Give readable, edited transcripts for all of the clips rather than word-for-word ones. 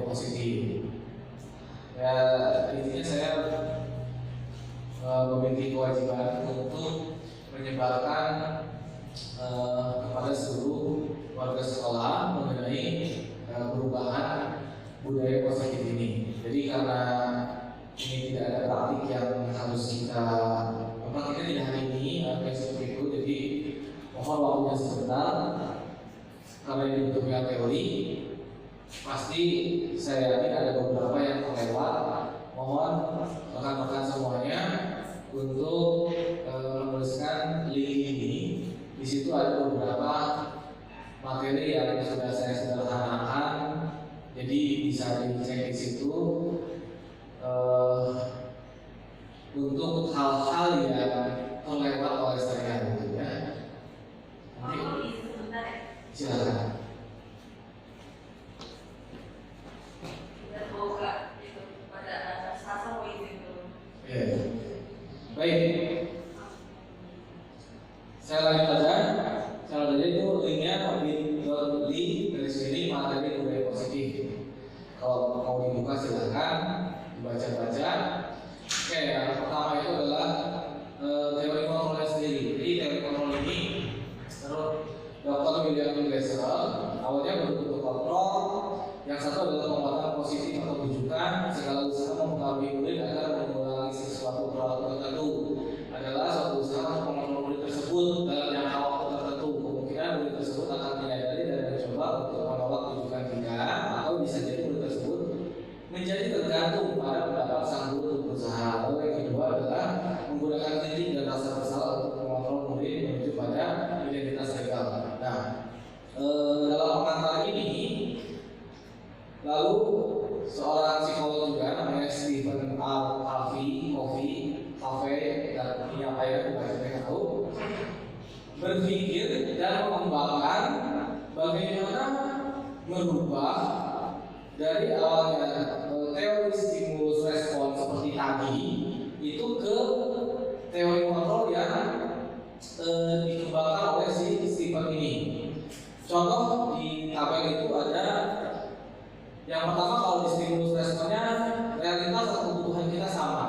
positif. Ya intinya saya memiliki kewajiban untuk menyebarkan kepada seluruh warga sekolah mengenai perubahan budaya positif ini. Jadi karena ini tidak ada praktik yang harus kita praktikkan tidak hari ini kayak seperti itu. Jadi mohon waktunya sebentar karena ini bentuknya teori. Pasti saya yakin ada beberapa yang terlewat. Mohon rekan-rekan semuanya untuk menuliskan link ini. Di situ ada beberapa materi yang sudah saya sederhanakan, jadi bisa dicek di situ untuk hal-hal yang terlewat oleh saya, gitu ya. Nanti silakan. Baik, saya lanjut aja. Itu linknya bit.ly / materi budaya positif. Kalau mau dibuka silahkan dibaca-baca. Oke, yang pertama itu adalah teori kontrolnya sendiri. Jadi teori kontrol ini menurut Dr. William Glasser awalnya berbentuk kontrol. Yang satu adalah penguatan positif atau rujukan segala usaha mempengaruhi murid agar mengulangi sesuatu perlakuan tertentu adalah suatu usaha untuk mengontrol murid tersebut dalam jangka waktu tertentu. Kemungkinan murid tersebut akan menyadari dan mencoba untuk menolak rujukan kita, atau bisa jadi murid tersebut menjadi tergantung pada pendapat sang guru untuk berusaha. Lalu yang kedua adalah menggunakan kritik dan rasa bersalah untuk mengontrol murid menuju pada identitas legal. Nah, dalam pengantar ini lalu seorang psikolog juga namanya Stephen R. Covey dan menyampaikan kepada saya tahu berpikir dan mengembangkan bagaimana merubah dari awalnya teori stimulus respon seperti tadi itu ke teori kontrol yang dikembangkan oleh si Stephen ini. Contoh di tabel itu ada yang pertama, kalau di stimulus responnya realitas atau kebutuhan kita sama.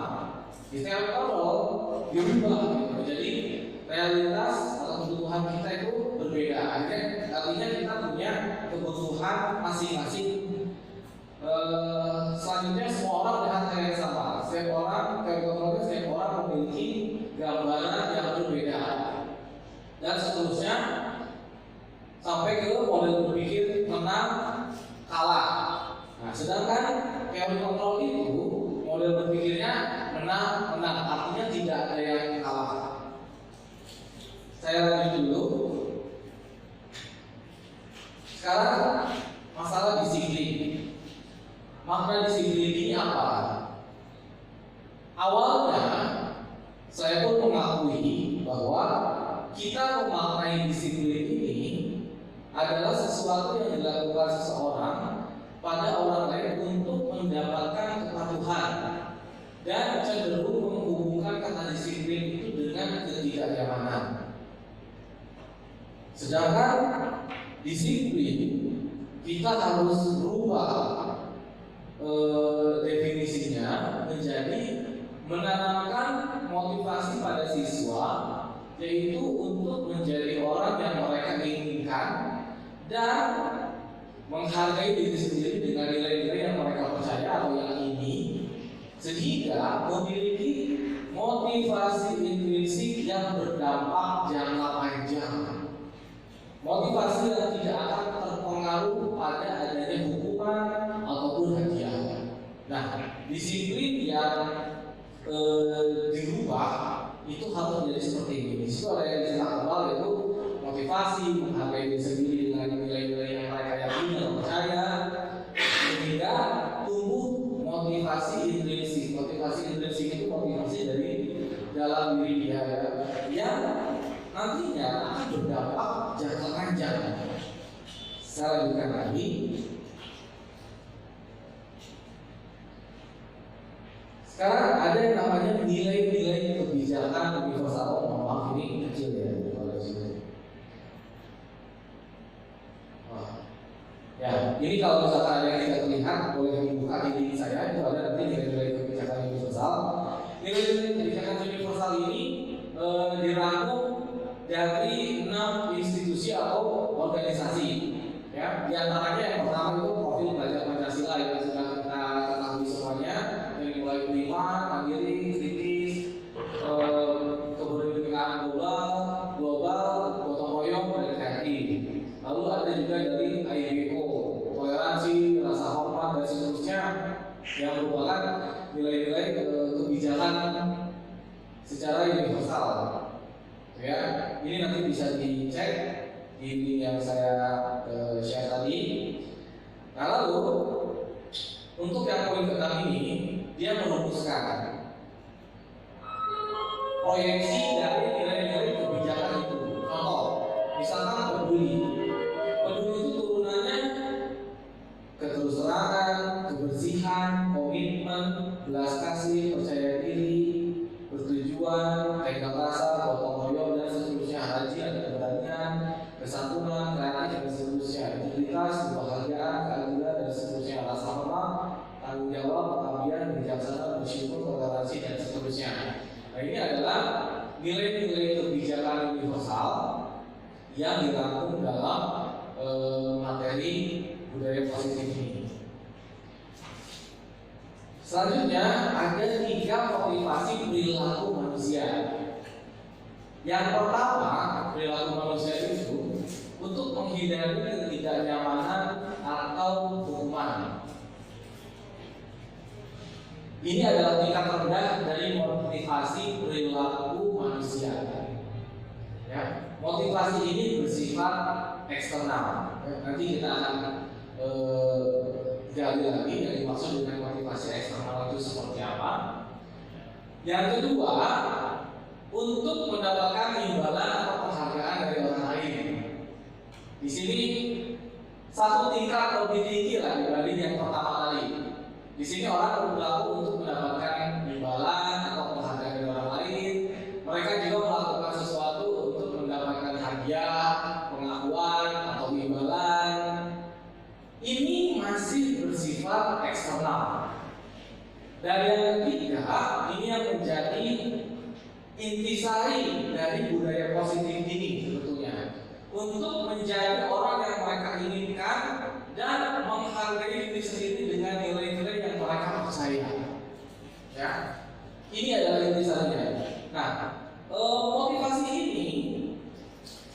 Di teori kontrol dirubah menjadi realitas atau kebutuhan kita itu berbeda. Artinya kita punya kebutuhan masing-masing. Selanjutnya semua orang dengan hal yang sama. Setiap orang, teori kontrolnya setiap orang memiliki gambaran yang berbeda. Dan seterusnya sampai ke model berpikir menang kalah. Nah, sedangkan teori kontrol itu model berpikirnya menang, artinya tidak ada yang kalah. Saya lanjut dulu. Sekarang masalah disiplin. Makna disiplin ini apa? Awalnya saya pun mengakui bahwa kita memaknai disiplin ini adalah sesuatu yang dilakukan seseorang pada orang lain untuk mendapatkan kepatuhan dan cenderung menghubungkan kata disiplin itu dengan ketidaknyamanan. Sedangkan disiplin kita harus berubah definisinya menjadi menanamkan motivasi pada siswa, yaitu untuk menjadi orang yang mereka inginkan dan menghargai diri sendiri dengan nilai-nilai yang mereka percaya atau yang ini, sehingga memiliki motivasi intrinsik yang berdampak jangka panjang, motivasi yang tidak akan terpengaruh pada adanya hukuman ataupun hadiah. Nah, disiplin yang dirubah itu harus menjadi seperti ini. Di situ ada yang istilah kebal, yaitu motivasi, menghargai diri sendiri dengan nilai-nilai yang mereka yakini dan percaya, sehingga tumbuh motivasi intrinsik. Motivasi intrinsik itu motivasi dari dalam diri dia yang nantinya akan berdampak jangka panjang. Saya lanjutkan lagi. Sekarang ada yang namanya nilai-nilai kebijakan universal. Maaf, ini kecil ya kalau di sini. Ya, ini kalau misalkan ada yang tidak terlihat, boleh dibuka di link saya. Itu ada nanti nilai-nilai kebijakan universal. Nilai-nilai kebijakan universal ini dirangkum dari 6 institusi atau organisasi. Ya, di antaranya yang pertama itu profil belajar Pancasila yang sudah kita ketahui semuanya, dari mulai beriman, mandiri, kritis, keberpihakan global, gotong royong, dan kreatif. Lalu ada juga dari IBO, toleransi, rasa hormat, dan seterusnya, yang merupakan nilai-nilai kebijakan secara universal. Ya, ini nanti bisa dicek di link yang saya share tadi. Nah, lalu untuk yang poin ke-6 ini, dia merumuskan proyeksi dari nilai-nilai kebijakan itu. Contoh, misalkan peduli itu turunannya keterus-terangan, kebersihan, komitmen, belas kasih, percaya diri, bertujuan, tegang rasa, gotong royong, dan seterusnya, rajin, keberanian, kesatuan, kreatif, dan seterusnya, integritas, kebahagiaan, keadilan, dan seterusnya, rasa hormat, tanggung jawab, pengabdian, bijaksana, bersyukur, toleransi, dan seterusnya. Nah, ini adalah nilai-nilai kebijakan universal yang dirangkum dalam materi budaya positif ini. Selanjutnya ada 3 motivasi perilaku manusia. Yang pertama, perilaku manusia itu untuk menghindari ketidaknyamanan atau hukuman. Ini adalah tingkat rendah dari motivasi perilaku manusia. Ya, motivasi ini bersifat eksternal. Nanti kita akan gali lagi yang dimaksud dengan motivasi eksternal itu seperti apa. Yang kedua, untuk mendapatkan imbalan atau penghargaan dari orang lain. Di sini satu tingkat lebih tinggi lah dibanding yang pertama kali. Di sini orang berlaku untuk mendapatkan imbalan atau penghargaan dari orang lain. Mereka juga melakukan sesuatu untuk mendapatkan hadiah, pengakuan atau imbalan. Ini masih bersifat eksternal. Dan yang ketiga, ini yang menjadi intisari dari budaya positif ini sebetulnya, untuk menjadi orang yang mereka inginkan dan menghargai diri sendiri dengan nilai-nilai yang mereka percaya. Ya, ini adalah intisarinya. Nah, motivasi ini,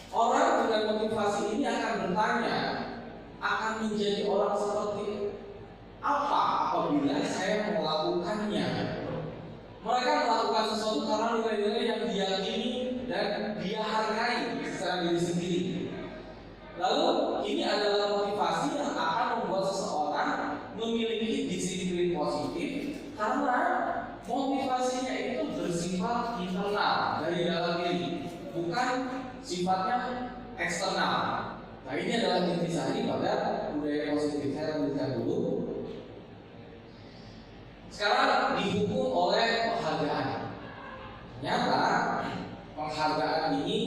orang dengan motivasi ini akan bertanya, akan menjadi orang seperti apa apabila saya melakukannya. Mereka melakukan sesuatu karena nilai-nilai yang diyakini dan dia hargai secara diri sendiri. Lalu ini adalah motivasi yang akan membuat seseorang memiliki disiplin positif karena motivasinya itu bersifat internal dari dalam diri, bukan sifatnya eksternal. Nah, ini adalah intisari pada budaya positif. Saya lanjutkan dulu. Sekarang dihukum oleh penghargaan. Ternyata penghargaan ini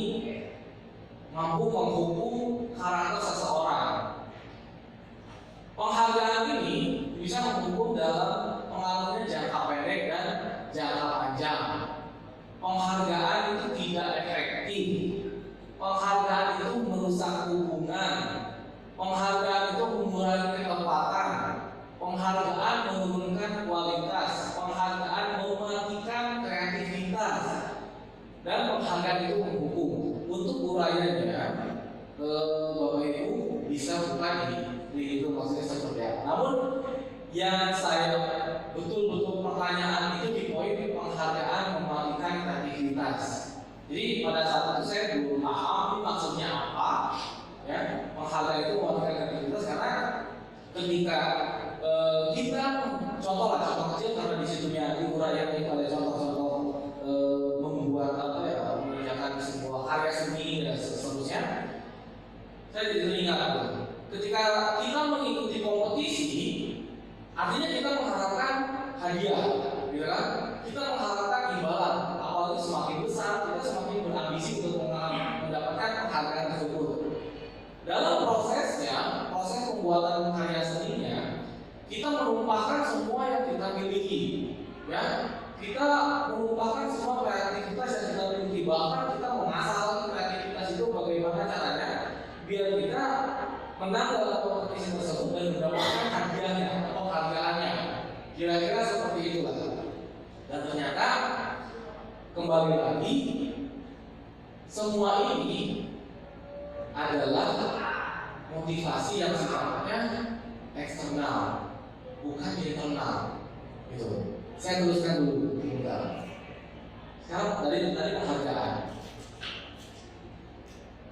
mampu menghukum karakter seseorang. Penghargaan ini bisa menghukum dalam pengaruhnya jangka pendek dan jangka panjang. Penghargaan itu tidak efektif. Penghargaan itu merusak hubungan. Penghargaan itu mengurangi ketepatan. Penghargaan menurunkan kualitas. Penghargaan mematikan kreativitas. Dan penghargaan itu menghukum. Untuk uraiannya, Bapak Ibu bisa buka di itu maksudnya seperti apa. Namun yang saya betul-betul pertanyaan itu di poin penghargaan mematikan kreativitas. Jadi pada saat itu saya belum paham ini maksudnya apa. Ya, penghargaan itu mematikan kreativitas karena ketika kita contoh kecil karena di situ di uraian itu ada contoh-contoh membuat mengerjakan sebuah karya seni dan seterusnya. Saya jadi teringat ketika kita mengikuti kompetisi, artinya kita mengharapkan hadiah, gitu kan? Kita mengharapkan imbalan, apalagi semakin besar kita semakin berambisi untuk mendapatkan penghargaan tersebut. Dalam proses pembuatan karya seninya, kita melupakan semua yang kita miliki, ya. Kita melupakan semua kreativitas yang kita miliki, bahkan kita mengasah lagi kreativitas itu bagaimana caranya biar kita menang dalam kompetisi tersebut dan mendapatkan hadiahnya atau hargaannya. Kira-kira seperti itulah. Dan ternyata kembali lagi semua ini adalah motivasi yang sifatnya eksternal, bukan internal. Gitu. Saya tuliskan dulu. Sekarang tadi penghargaan.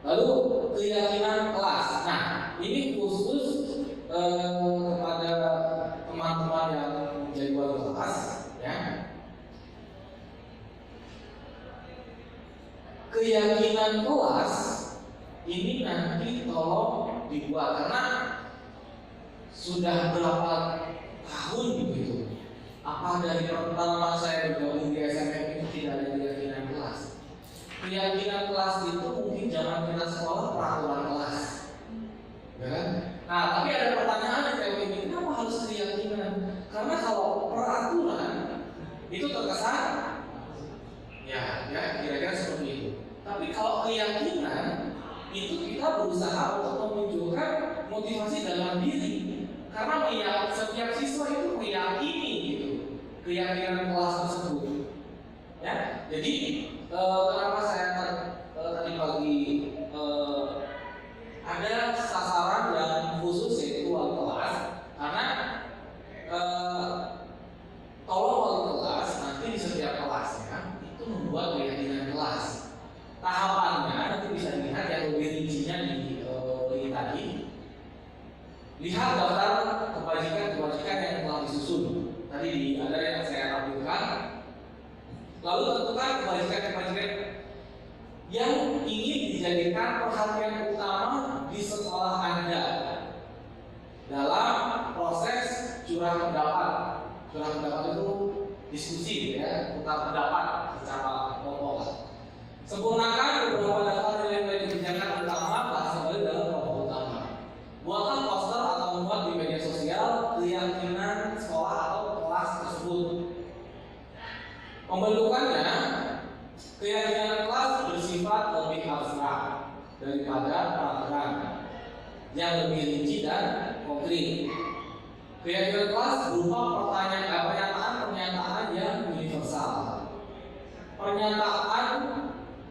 Lalu keyakinan kelas. Nah, ini khusus kepada teman-teman yang menjadi wali kelas, ya. Keyakinan kelas ini nanti tolong dibuat karena sudah berapa tahun begitu. Apa dari pertama saya bergabung di SMF itu tidak ada keyakinan kelas? Keyakinan kelas itu mungkin zaman kita sekolah peraturan kelas, ya kan? Nah, tapi ada pertanyaan kayak ini, kenapa harus keyakinan? Karena kalau peraturan itu terkesan, ya kira-kira seperti itu. Tapi kalau keyakinan itu kita berusaha untuk menunjukkan motivasi dalam diri, karena setiap siswa itu meyakini gitu keyakinan kelas tersebut. Ya, jadi kenapa saya tadi pagi ada sasaran yang khusus yaitu wali kelas, karena tolong wali kelas nanti di setiap kelasnya itu membuat keyakinan kelas. Tahapannya nanti bisa dilihat yang lebih rincinya di tadi. Lihat daftar kebajikan yang telah disusun. Tadi ada yang saya tampilkan. Lalu tentukan kebajikan yang ingin dijadikan perhatian utama di sekolah Anda dalam proses curah pendapat. Curah pendapat itu diskusi, ya, tukar pendapat secara kelompok. Sempurnakan beberapa daftar nilai-nilai kebijakan utama bahas kembali dalam kelompok utama. Buatlah poster atau membuat di media sosial keyakinan sekolah atau kelas tersebut. Pembentukannya, keyakinan kelas bersifat lebih abstrak daripada peraturan yang lebih rinci dan konkret. Keyakinan kelas berupa pernyataan yang universal. Pernyataan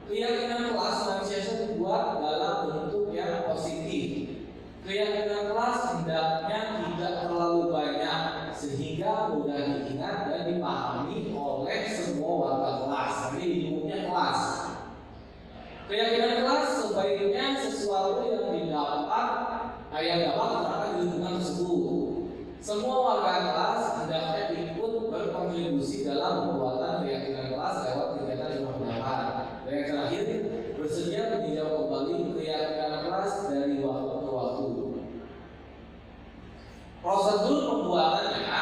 keyakinan kelas senantiasa dibuat dalam bentuk yang positif. Keyakinan kelas hendaknya tidak terlalu banyak sehingga mudah diingat dan dipahami oleh semua warga kelas. Ini lingkupnya kelas. Keyakinan kelas sebaiknya sesuatu yang dapat terapkan di lingkungan tersebut. Semua warga kelas hendaknya ikut berkontribusi dalam pembuatan keyakinan kelas lewat kegiatan curah pendapat. Dan yang terakhir, bersedia meninjau kembali keyakinan kelas dari waktu ke waktu. Prosedur pembuatannya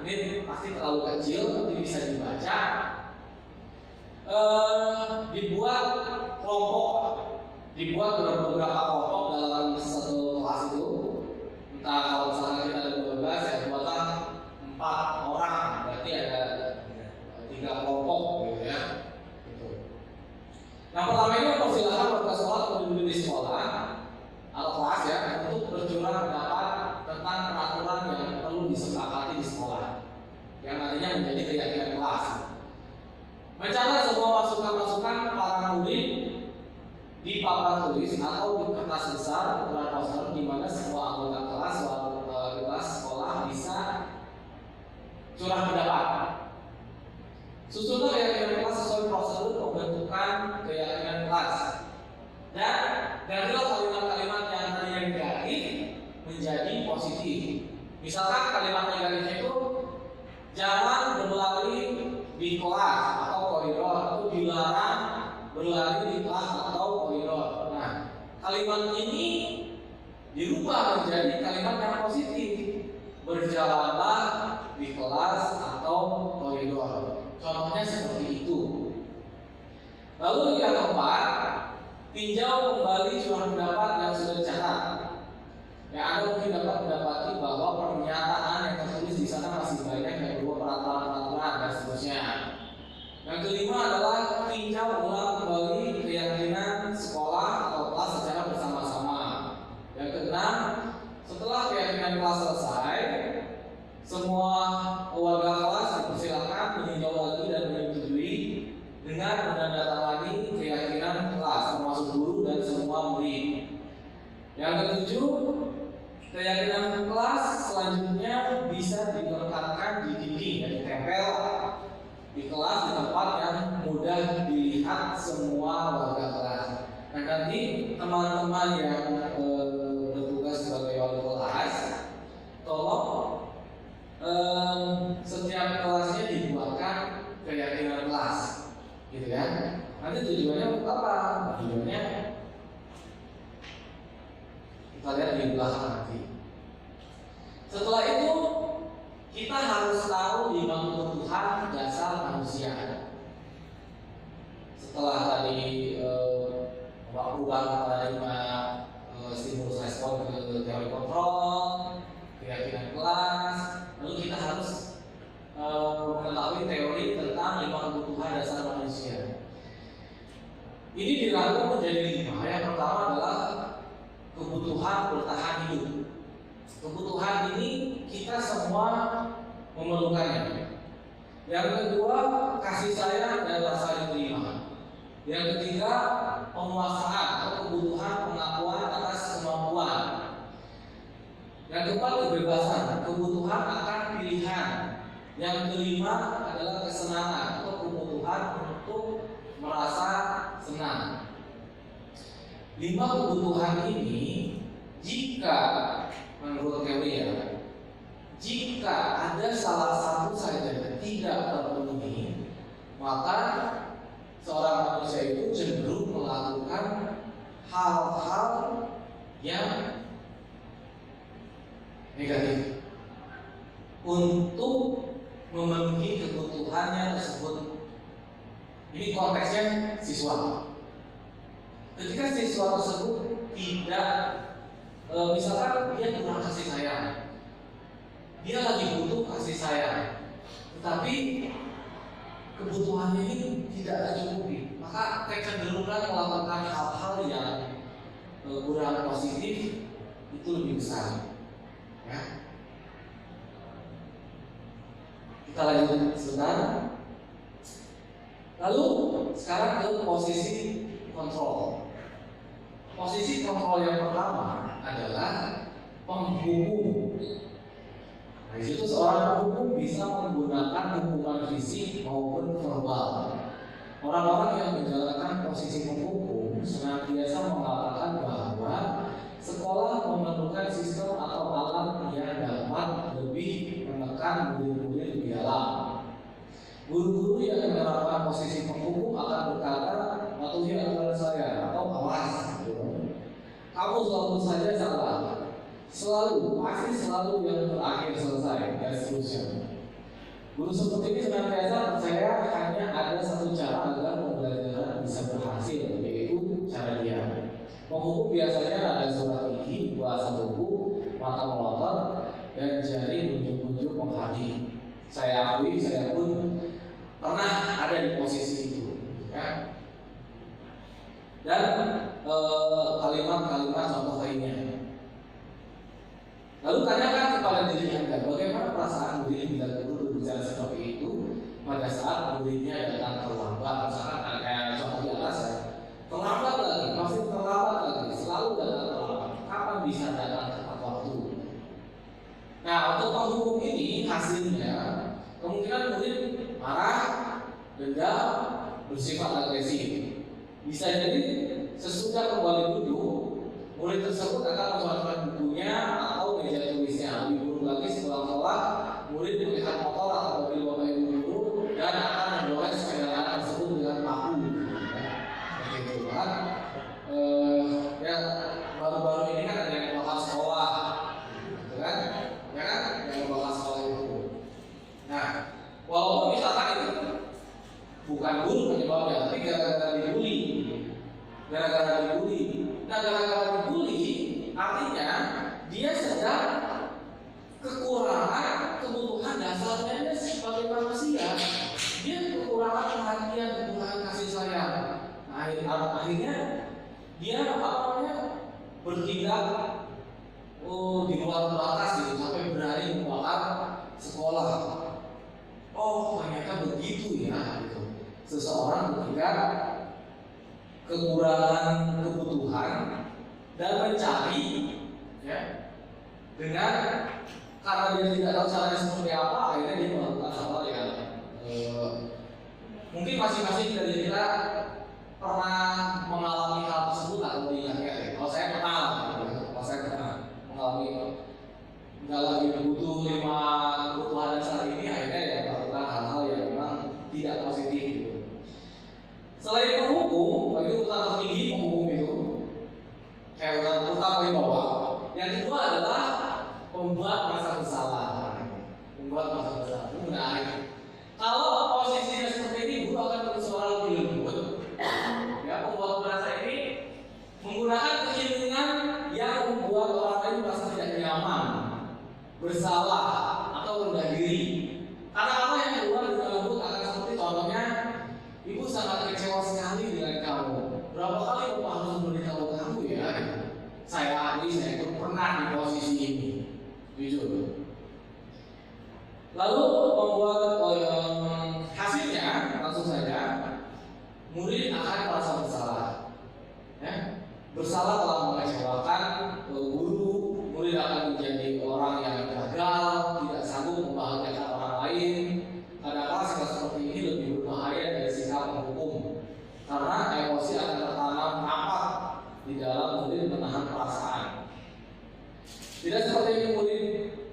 ini pasti terlalu kecil, nanti bisa dibaca. Dibuat kelompok, dibuat beberapa kelompok dalam satu kelas itu. Entah kalau misalnya kita ada 12, ya buatlah 4 orang, berarti ada 3 kelompok, gitu ya. Nah, pertama ini mempersilahkan warga sekolah atau guru di sekolah atau kelas, ya, untuk bercurah pendapat tentang peraturan yang perlu disepakati di sekolah, yang nantinya menjadi keyakinan kelas. Mencatat semua masukan-masukan para murid di papan tulis atau di kertas besar ukuran poster di mana semua anggota kelas sekolah bisa curah pendapat. Susunlah keyakinan kelas sesuai prosedur pembentukan keyakinan kelas. Dan gantilah kalimat-kalimat yang tadinya negatif menjadi positif. Misalkan kalimat negatifnya itu jangan berlari di kelas atau koridor, atau dilarang berlari di kelas atau koridor. Nah, kalimat ini dirubah menjadi kalimat yang positif. Berjalanlah di kelas atau koridor. Contohnya seperti itu. Lalu yang keempat, tinjau kembali curah pendapat yang sudah dicatat. Ya, Anda mungkin dapat mendapati bahwa pernyataan yang tertulis di sana masih banyak yang berupa peraturan-peraturan dan seterusnya. Yang kelima adalah tinjau ulang kembali keyakinan sekolah atau kelas secara bersama-sama. Yang keenam, setelah keyakinan kelas selesai, semua warga kelas dipersilakan meninjau lagi dan menyetujui dengan menandatangani keyakinan kelas, termasuk guru dan semua murid. Yang ketujuh, keyakinan kelas selanjutnya bisa dilekatkan di dinding dan ditempel di kelas di tempat yang mudah dilihat semua warga kelas. Nah, nanti teman-teman yang bertugas sebagai wali kelas, tolong setiap kelasnya dibuatkan keyakinan kelas, gitu ya. Nanti tujuannya untuk apa? Tujuannya kita lihat di belakang nanti. Setelah itu kita harus tahu 5 kebutuhan dasar manusia. Setelah tadi perubahan paradigma stimulus respon ke teori kontrol, keyakinan kelas, lalu kita harus mengetahui teori tentang 5 kebutuhan dasar manusia. Ini dirangkum menjadi 5. Yang pertama adalah kebutuhan bertahan hidup. Kebutuhan ini kita semua memerlukannya. Yang kedua, kasih sayang dan rasa diterima. Yang ketiga, penguasaan atau kebutuhan pengakuan atas kemampuan. Yang keempat, kebebasan, kebutuhan akan pilihan. Yang kelima adalah kesenangan atau kebutuhan untuk merasa senang. 5 kebutuhan ini, jika menurut teori ya, jika ada salah satu saja tidak terpenuhi, maka seorang manusia itu cenderung melakukan hal-hal yang negatif untuk memenuhi kebutuhannya tersebut. Ini konteksnya siswa. Ketika siswa tersebut tidak, misalkan dia kurang kasih sayang, dia lagi butuh kasih sayang, tetapi kebutuhannya ini tidak tercukupi, maka kecenderungan melakukan hal-hal yang kurang positif itu lebih besar. Ya. Kita lanjut sebentar. Lalu sekarang ke posisi kontrol. Posisi kontrol yang pertama adalah penghukum. Nah, di situ seorang penghukum bisa menggunakan hukuman fisik maupun verbal. Orang-orang yang menjalankan posisi penghukum senantiasa mengatakan bahwa sekolah memerlukan sistem atau alat yang dapat lebih menekan murid-murid lebih dalam. Guru-guru yang menerapkan posisi penghukum akan berkata, "Patuhi aturan saya" atau "awas, kamu selalu saja salah, pasti selalu yang terakhir selesai", dan seterusnya. Guru seperti ini senantiasa percaya hanya ada satu cara agar pembelajaran bisa berhasil, yaitu cara dia. Penghukum biasanya ada surat gigi, bahasa buku, mata melotot, dan jari menunjuk-nunjuk menghadiri. Saya akui, saya pun pernah ada di posisi itu, ya. Dan kalimat-kalimat contoh lainnya. Lalu tanyakan kepada diri Anda, bagaimana perasaan murid bila guru berbicara seperti itu pada saat muridnya datang terlambat. Misalkan kayak contoh di atas ya, terlambat lagi, pasti terlambat lagi, selalu datang terlambat. Kapan bisa datang tepat waktu? Nah, untuk penghukum ini hasilnya kemungkinan murid marah, dendam, bersifat agresif. Bisa jadi sesudah kembali duduk, murid tersebut akan mengeluarkan bukunya atau meja tulisnya. Lebih buruk lagi setelah sekolah, murid melihat motor atau mobil bapak ibu guru dan akan mendorong sepeda anak tersebut dengan paku. Seperti itu kan? Ya baru-baru ini kan ada yang bakal sekolah, gitu kan? Ya kan? Yang bakal sekolah itu. Nah, walaupun misalkan itu bukan guru penyebabnya, tapi gara-gara dibully. Nah, gara-gara dibully, artinya dia bertindak di luar batas gitu, sampai berani membakar sekolah. Oh ternyata begitu ya gitu. Seseorang ketika kekurangan kebutuhan dan mencari ya dengan karena dia tidak tahu caranya seperti apa, akhirnya dia melakukan hal-hal yang mungkin masing-masing dari kita pernah mengalami hal tersebut atau diingat-ingat ya. Kalau saya pernah mengalami nggak lagi butuh 5 kebutuhan saat ini, akhirnya ya melakukan hal-hal yang memang tidak positif gitu. Selain menghukum, bagi urutan tertinggi menghukum itu, urutan paling bawah. Yang kedua adalah membuat merasa bersalah. Itu menarik. Kalau posisinya seperti ini, guru akan bersuara lebih lembut. Ya, pembuat merasa ini menggunakan keinginan yang membuat orang lain merasa tidak nyaman, bersalah atau rendah diri. Kata-kata yang keluar dengan lembut akan seperti contohnya, ibu sangat kecewa sekali dengan kamu. Berapa kali bapak harus memberitahu kamu ya? Saya akui saya pun pernah di posisi ini. Jujur. Lalu membuat hasilnya langsung saja murid akan merasa bersalah. Ya? Bersalah telah mengecewakan guru, murid akan menjadi orang yang gagal, tidak sanggup membahagiakan orang lain. Kadang-kadang sikap seperti ini lebih berbahaya dari sikap menghukum, karena emosi akan tertanam rapat di dalam murid menahan perasaan. Tidak seperti ini murid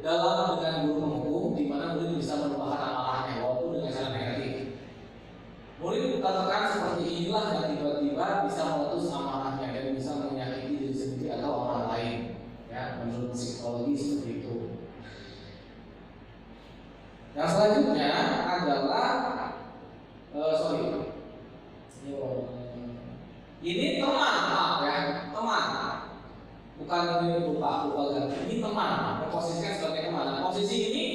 dalam dengan guru menghukum, di mana murid bisa menumpahkan amarahnya walaupun dengan cara negatif. Murid katakan seperti inilah yang tiba-tiba bisa meletus amarahnya dan bisa menyakiti diri sendiri atau orang lain. Ya, menurut psikologi seperti itu. Yang selanjutnya adalah ini teman, maaf ya, teman. Bukan ini lupa ganti. Ini teman, memposisikan sebagai teman. Posisi ini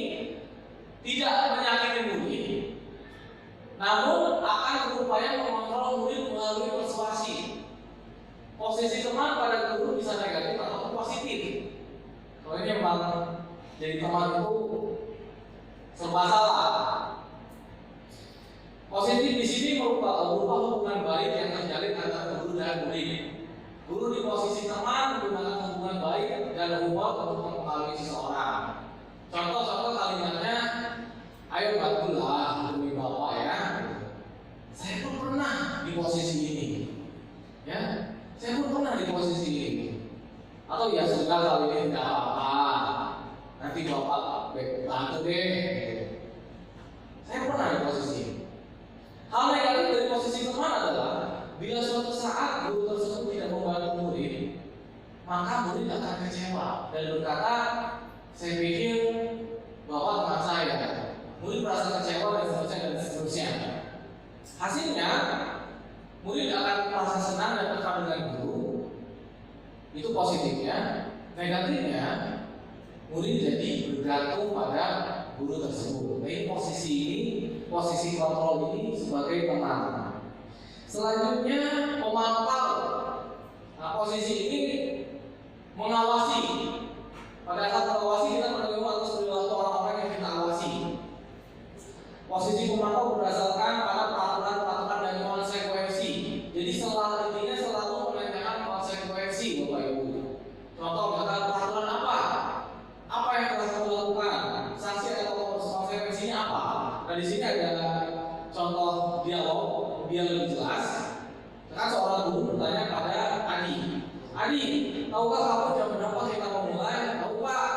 tidak menyakiti murid, namun akan berupaya mengontrol murid melalui persuasi. Posisi teman pada guru bisa negatif atau positif. Kalau ini memang jadi teman itu serba salah. Positif di sini berupa hubungan baik yang terjalin antara guru dan murid. Guru di posisi teman menggunakan hubungan baik dan humor untuk mempengaruhi seseorang. Contoh kalimatnya, ayo bantulah demi bapak ya. Saya pun pernah di posisi ini, ya. Saya pun pernah di posisi ini. Atau ya sudah kali ini tidak apa-apa. Nanti bapak bantu deh. Saya pernah di posisi ini. Hal negatif dari posisi teman adalah bila suatu saat guru tersebut tidak membantu murid, maka murid akan kecewa dan berkata, saya pikir bapak teman saya. Murid merasa kecewa dan seterusnya. Hasilnya, murid akan merasa senang dan akrab dengan guru. Itu positifnya. Negatifnya, murid jadi bergantung pada guru tersebut. Jadi posisi kontrol ini sebagai teman. Selanjutnya pemantau. Nah, posisi ini mengawasi. Pada saat mengawasi kita menerima atas perilaku orang-orang yang kita awasi. Posisi pemantau berdasarkan pada peraturan dan konsekuensi. Jadi intinya selalu menanyakan konsekuensi, Bapak Ibu. Contoh misalkan peraturan apa? Apa yang telah kamu lakukan? Sanksi atau konsekuensinya apa? Nah di sini ada contoh dialog biar lebih jelas. Sekarang seorang guru bertanya pada Adi, tahukah kamu jam berapa kita mau mulai? Tahu Pak.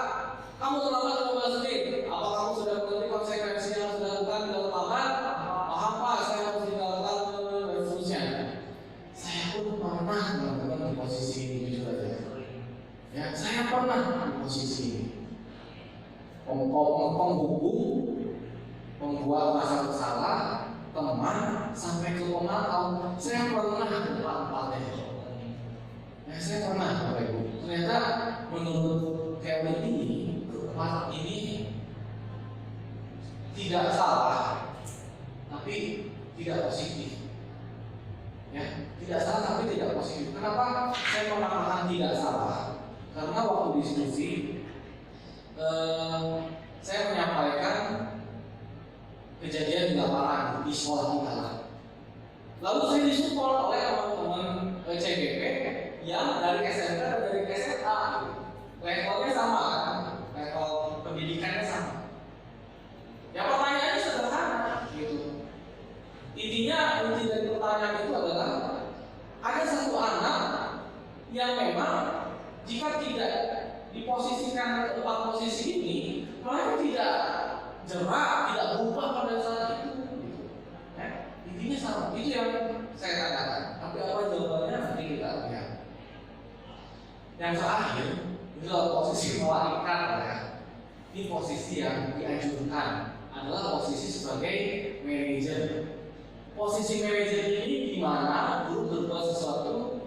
Kamu terlambat 15 menit. Apa kamu sudah mengerti konsekuensi yang harus dilakukan bila terlambat? Paham Pak, saya harus dilakukan dan seterusnya. Saya pun pernah teman-teman di posisi ini, jujur aja. Ya, saya pernah di posisi ini. Penghubung, membuat merasa bersalah, teman sampai ke pemantau. Saya pernah empat-empatnya. Ya, saya pernah Bapak Ibu. Ternyata menurut teori ini, keempat ini tidak salah, tapi tidak positif. Ya, Tidak salah tapi tidak positif. Kenapa saya mengatakan tidak salah? Karena waktu diskusi saya menyampaikan kejadian di lapangan di sekolah kita. Lalu saya disupport oleh teman-teman CGP yang dari SMK dan dari SMA. Levelnya sama kan? Level pendidikannya sama. Ya pertanyaannya sederhana gitu. Inti dari pertanyaan itu adalah ada satu anak yang memang jika tidak diposisikan ke 4 posisi ini, mereka tidak jerak, tidak berubah pada saat itu. Gitu. Ya, intinya sama. Itu yang saya katakan. Tapi apa jawabannya nanti kita lihat. Yang terakhir itu posisi malaikat ya. Ini posisi yang dianjurkan adalah posisi sebagai manajer. Posisi manajer ini di mana guru berbuat sesuatu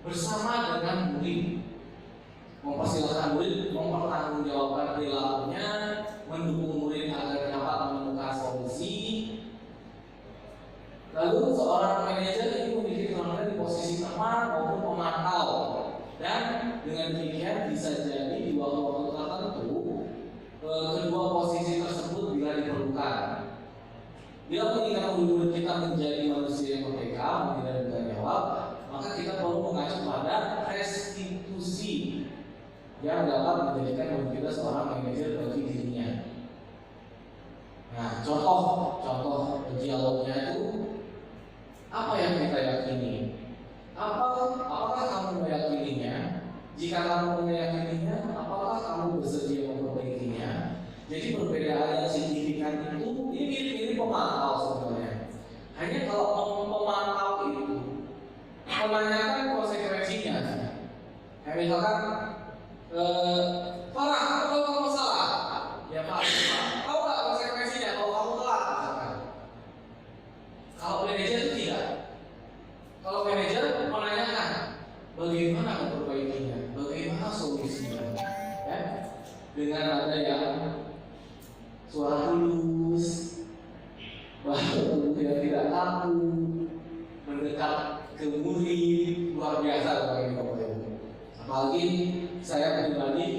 bersama dengan murid, mempersilahkan murid mempertanggungjawabkan perilakunya, mendukung murid agar dapat menemukan solusi. Lalu seorang manajer itu memiliki kewenangan di posisi teman maupun pemantau, dan dengan demikian bisa jadi di waktu-waktu tertentu kedua posisi tersebut bila diperlukan. Bila menginginkan murid kita menjadi manusia yang merdeka, menghindari tanggung jawab, maka kita perlu mengacu pada restitusi yang dapat menjadikan murid kita seorang manajer bagi dirinya. Nah, contoh dialognya itu apa yang kita yakini? Apakah kamu meyakininya? Jika kamu meyakininya, apakah kamu bersedia memperbaikinya? Jadi perbedaan yang signifikan itu ini mirip-mirip pemantau sebenarnya. Hanya kalau pemantau itu menanyakan konsekuensinya. Kayak misalkan Farah, kalau kamu salah, ya Pak, tahu nggak konsekuensinya kalau kamu telat? Misalkan. Kalau manajer itu tidak. Kalau manajer menanyakan bagaimana memperbaikinya, bagaimana solusinya, ya? Dengan ada yang suara tulus, bahwa tidak takut, mendekat ke murid, luar biasa bagi Bapak Ibu. Apalagi saya pribadi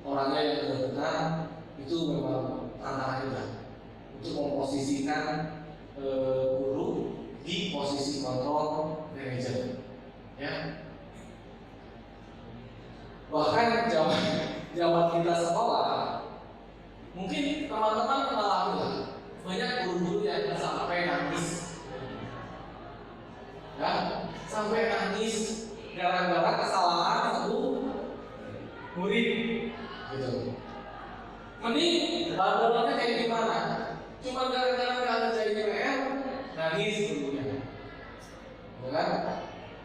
orangnya yang kedekatan itu memang tantangan juga untuk memposisikan guru di posisi kontrol manajer, ya. Bahkan zaman kita sekolah, mungkin teman-teman mengalami lah banyak guru-guru yang sampai nangis, ya, sampai nangis gara-gara kesalahan satu murid, gitu. Mending bandelnya kayak gimana? Cuma gara-gara nggak ngerjain PR, nangis gurunya, ya kan?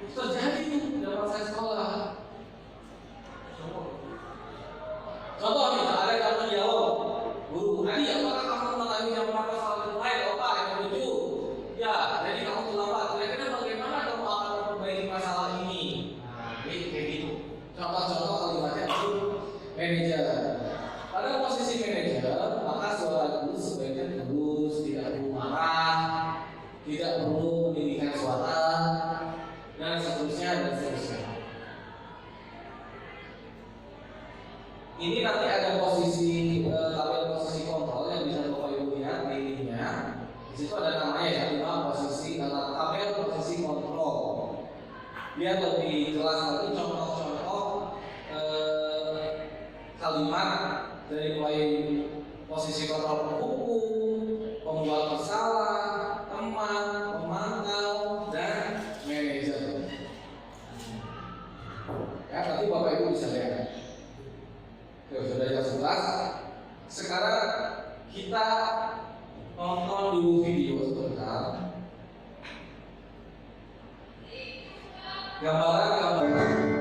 Itu terjadi tuh zaman saya sekolah. Contoh nih, ada kamu dialog, guru, tadi apakah kamu mengetahui yang berapa salah mulai, Pak, yang tujuh? Ya, jadi kamu terlambat. Kira-kira bagaimana kamu akan memperbaiki masalah ini? Nah, kayak gitu. Contoh-contoh kalimatnya itu manajer. Pada posisi manajer, maka suara guru sebaiknya tulus, tidak perlu marah, tidak perlu meninggikan suara, dan seterusnya. Ini nanti ada posisi tabel posisi kontrol yang bisa Bapak Ibu lihat ininya. Di situ ada namanya ya, 5 posisi tabel posisi kontrol. Biar lebih jelas lagi contoh-contoh kalimat dari mulai posisi kontrol penghukum, pembuat bersalah, teman, pemantau, dan manajer. Ya, nanti Bapak Ibu bisa lihat. Sudah jam 11. Sekarang kita nonton dulu video sebentar. Gambaran.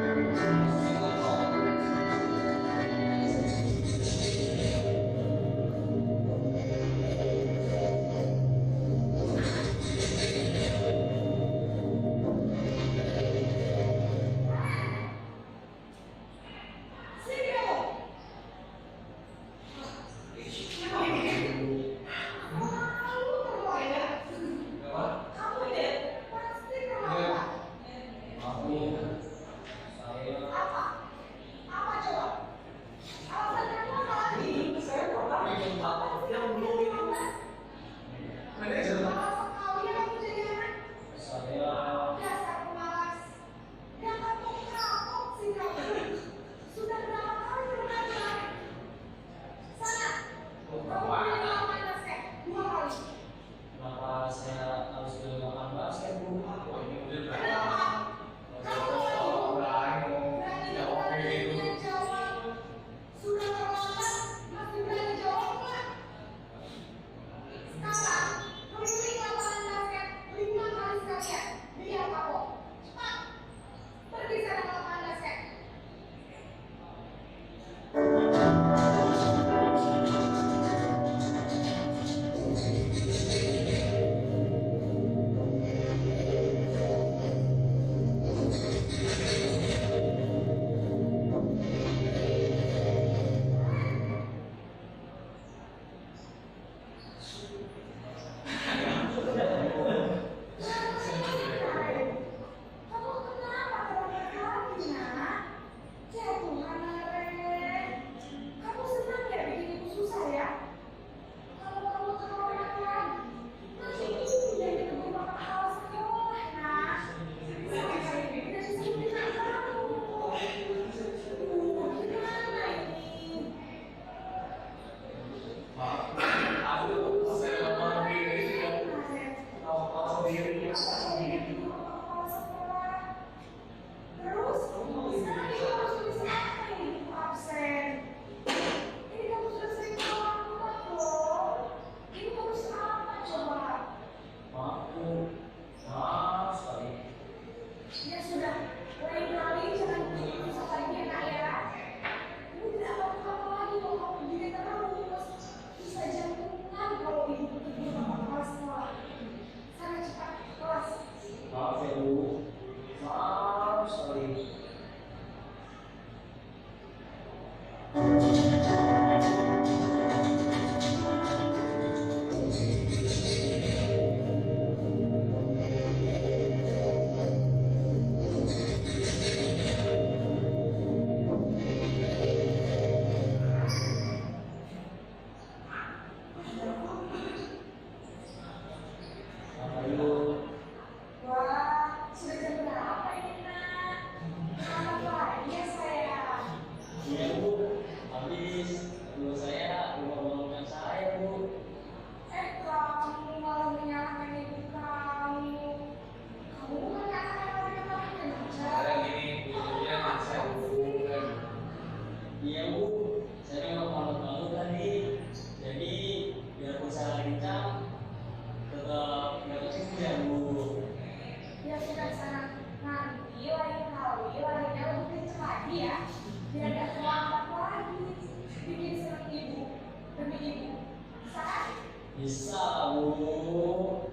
Bisa, Bu.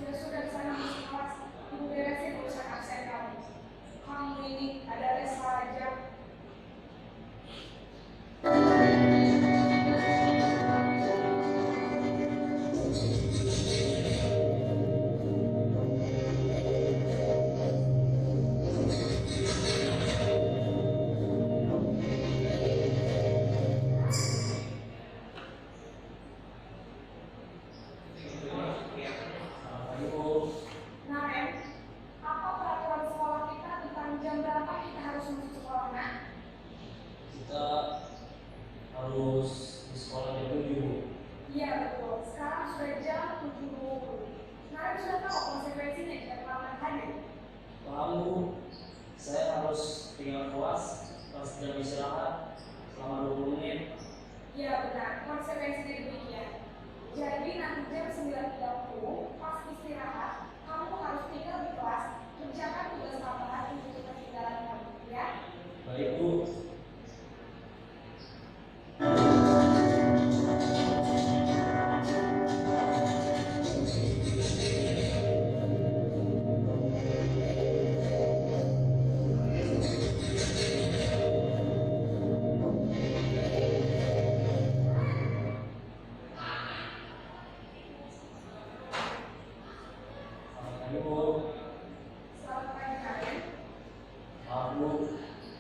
Ya sudah sana masuk kelas. Ibu beresin urusan absen kamu. Kamu ini ada les saja. Nah, Ren, apa peraturan sekolah kita tentang jam berapa kita harus masuk sekolah? Nah, Kita harus di sekolah jam 7, Bu. iya betul. Sekarang sudah jam 7.20. Nah, sudah tahu konsekuensinya jika terlambat hadir. Paham, Bu? Saya harus tinggal kelas pas jam istirahat selama 20 menit. Iya benar, konsekuensinya demikian. Jadi nanti jam 9.30 pas istirahat, kamu harus tinggal di kelas, kerjakan tugas tambahan untuk ketinggalan kamu, ya? Baik, Bu. Selamat pagi, Bu. Selamat pagi kalian. Maaf, Bu.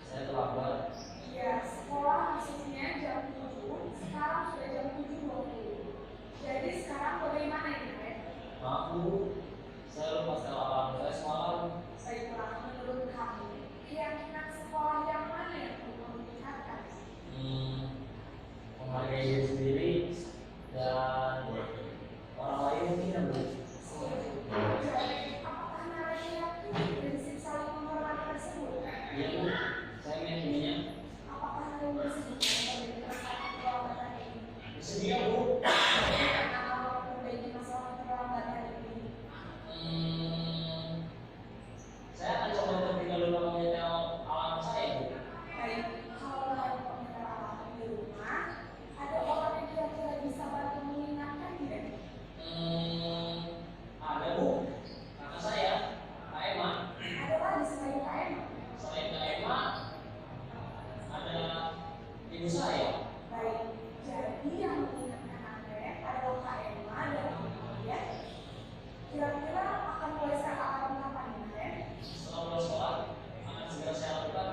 Saya terlambat. Iya, sekolah masuknya jam 7, sekarang sudah jam 7.20. Jadi sekarang bagaimana ini, Ren? Maaf, Bu. Saya lupa setel alarm saya semalam. Baiklah, menurut kamu, keyakinan sekolah yang mana yang perlu kamu tingkatkan? Menghargai diri sendiri dan orang lain mungkin ya, Bu. Jadi, apakah narasi yakin prinsip saling menghormati tersebut? Iya, Bu. Saya meyakininya. Apakah hal yang tersebut menjadi keresahan keterlambatan ini? Bersedia, Bu. Karena Allah memperbaiki masalah keterlambatan ini. Saya akan coba untuk tinggal dulu menyetel alarm saya, Bu. Baik, kalau lain pengendara alam di rumah, ada orang yang kira-kira bisa bantu mengingatkan tidak? Ada, Bu. Kakak saya, Kak Emma. Ada lagi selain KM? Selain Kak Emma, ada ibu saya. Baik, jadi yang mengingatkan Anda adalah Kak Emma dan Ibu ya. Kira-kira akan mulai saya akan kapan ya, Ren? Setelah pulang sekolah, akan segera saya lakukan.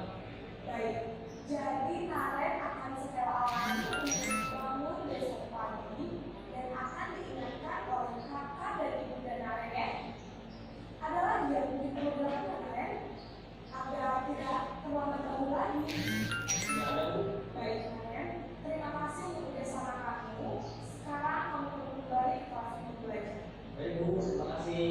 Baik, jadi Naren akan setel alarm untuk bangun besok pagi dan akan diingatkan oleh kakak dan ibu dan Naren ya. Ada lagi yang mungkin perlu dilakukan Naren agar tidak terlambat jauh lagi. Tidak ada, Bu. Baik Naren, terima kasih untuk kerjasama kamu. Sekarang kamu perlu kembali ke kelas untuk belajar. Baik, Bu. Terima kasih.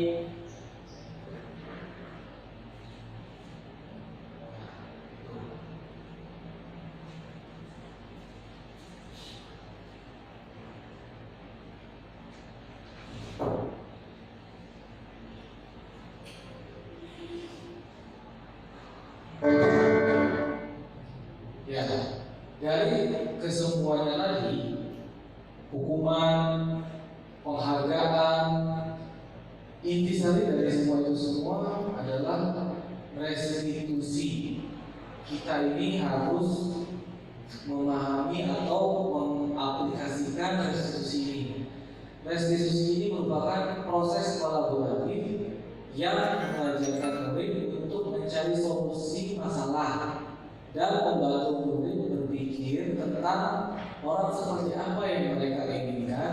Ya, dari kesemuanya tadi, hukuman, penghargaan, intisari dari semua itu semua adalah restitusi. Kita ini harus memahami atau mengaplikasikan restitusi ini. Restitusi ini merupakan proses kolaboratif yang mengajarkan murid untuk mencari solusi masalah dan membantu murid berpikir tentang orang seperti apa yang mereka inginkan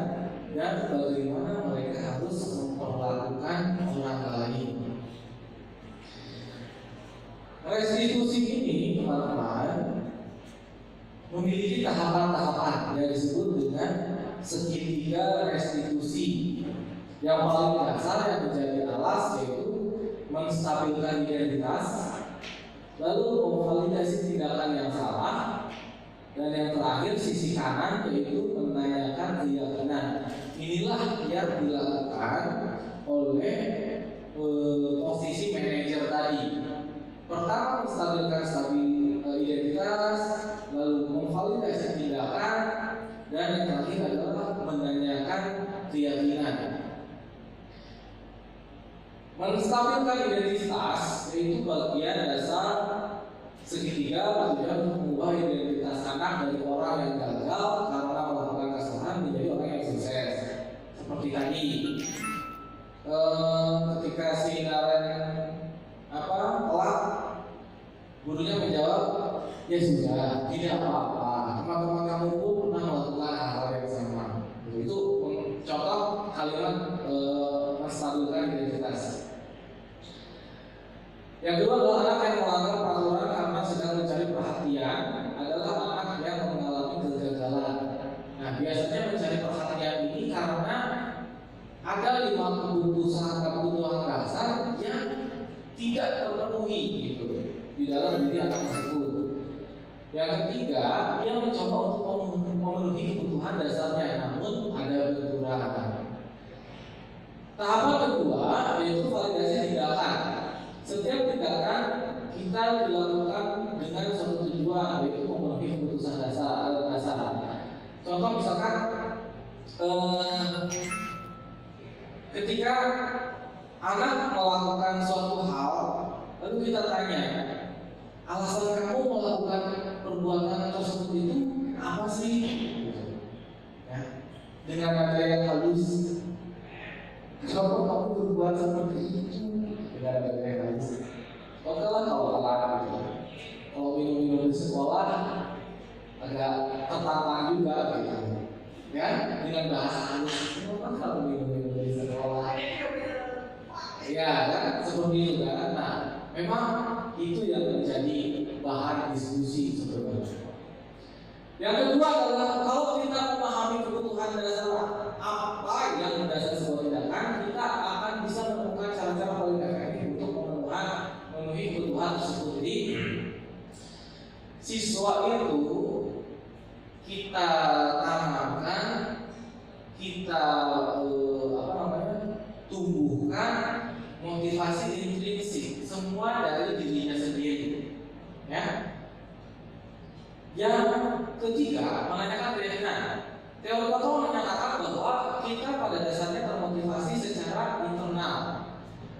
dan bagaimana mereka harus memperlakukan orang lain. Restitusi ini, teman-teman, memiliki tahapan-tahapan yang disebut dengan segitiga restitusi. Yang paling dasar yang menjadi alas yaitu menstabilkan identitas, lalu memvalidasi tindakan yang salah, dan yang terakhir sisi kanan yaitu menanyakan keyakinan. Inilah yang dilakukan oleh posisi manajer tadi. Pertama menstabilkan identitas, lalu memvalidasi tindakan, dan yang terakhir adalah menanyakan keyakinan. Menstabilkan identitas yaitu bagian dasar segitiga tujuan untuk mengubah identitas anak dari orang yang gagal karena melakukan kesalahan menjadi orang yang sukses. Seperti tadi, ketika si Naren telat, gurunya menjawab, ya sudah, tidak apa-apa. Teman-teman kamu pun pernah melakukan hal yang sama. Itu contoh kalimat menstabilkan identitas. Yang kedua adalah anak yang melanggar peraturan karena sedang mencari perhatian adalah anak yang mengalami kegagalan. Nah, biasanya mencari perhatian ini karena ada 5 kebutuhan dasar yang tidak terpenuhi gitu di dalam diri anak tersebut. Yang ketiga, dia mencoba untuk memenuhi kebutuhan dasarnya, namun ada benturan. Tahapan kedua yaitu validasi tindakan. Setiap tindakan kita dilakukan dengan suatu tujuan, yaitu memenuhi kebutuhan dasar. Contoh misalkan ketika anak melakukan suatu hal, lalu kita tanya, alasan kamu melakukan perbuatan tersebut itu apa sih? Ya. Dengan nada yang halus, kenapa kamu berbuat seperti itu? Dengan nada yang halus. Oke lah kalau telat gitu. Kalau minum-minum di sekolah agak tertantang juga gitu. Ya, dengan bahasa halus. Kenapa kamu minum-minum di sekolah? Ya kan, seperti itu kan. Nah, memang itu yang menjadi bahan diskusi sebenarnya. Yang kedua adalah kalau kita memahami kebutuhan dasar apa yang mendasari sebuah tindakan, kita akan bisa menemukan cara-cara paling efektif untuk memenuhi kebutuhan tersebut. Jadi siswa itu kita tanamkan, kita tumbuhkan motivasi intrinsik semua dari dirinya sendiri, ya. Yang ketiga, menanyakan keyakinan. Teori Plato menyatakan bahwa kita pada dasarnya termotivasi secara internal.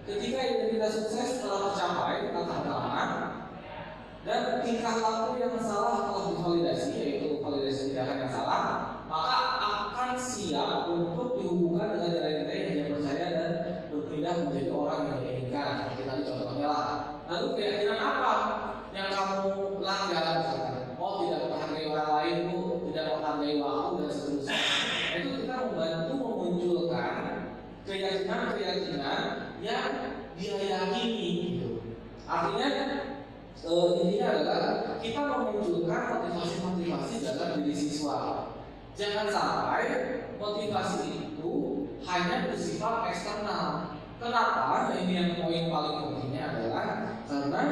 Ketika identitas sukses telah tercapai katakanlah, dan tingkah laku yang salah telah divalidasi, yaitu validasi tindakan yang salah, maka akan siap untuk dihubungkan dengan nilai-nilai yang dia percaya dan berpindah menjadi orang yang dia inginkan. Seperti tadi contohnya lah. Lalu keyakinan apa yang kamu langgar? Misalkan, tidak menghargai orang lain, tidak menghargai waktu dan seterusnya. Itu kita membantu memunculkan keyakinan-keyakinan yang dia yakini. Artinya intinya adalah kita memunculkan motivasi-motivasi dalam diri siswa. Jangan sampai motivasi itu hanya bersifat eksternal. Kenapa? Ini yang poin paling pentingnya adalah karena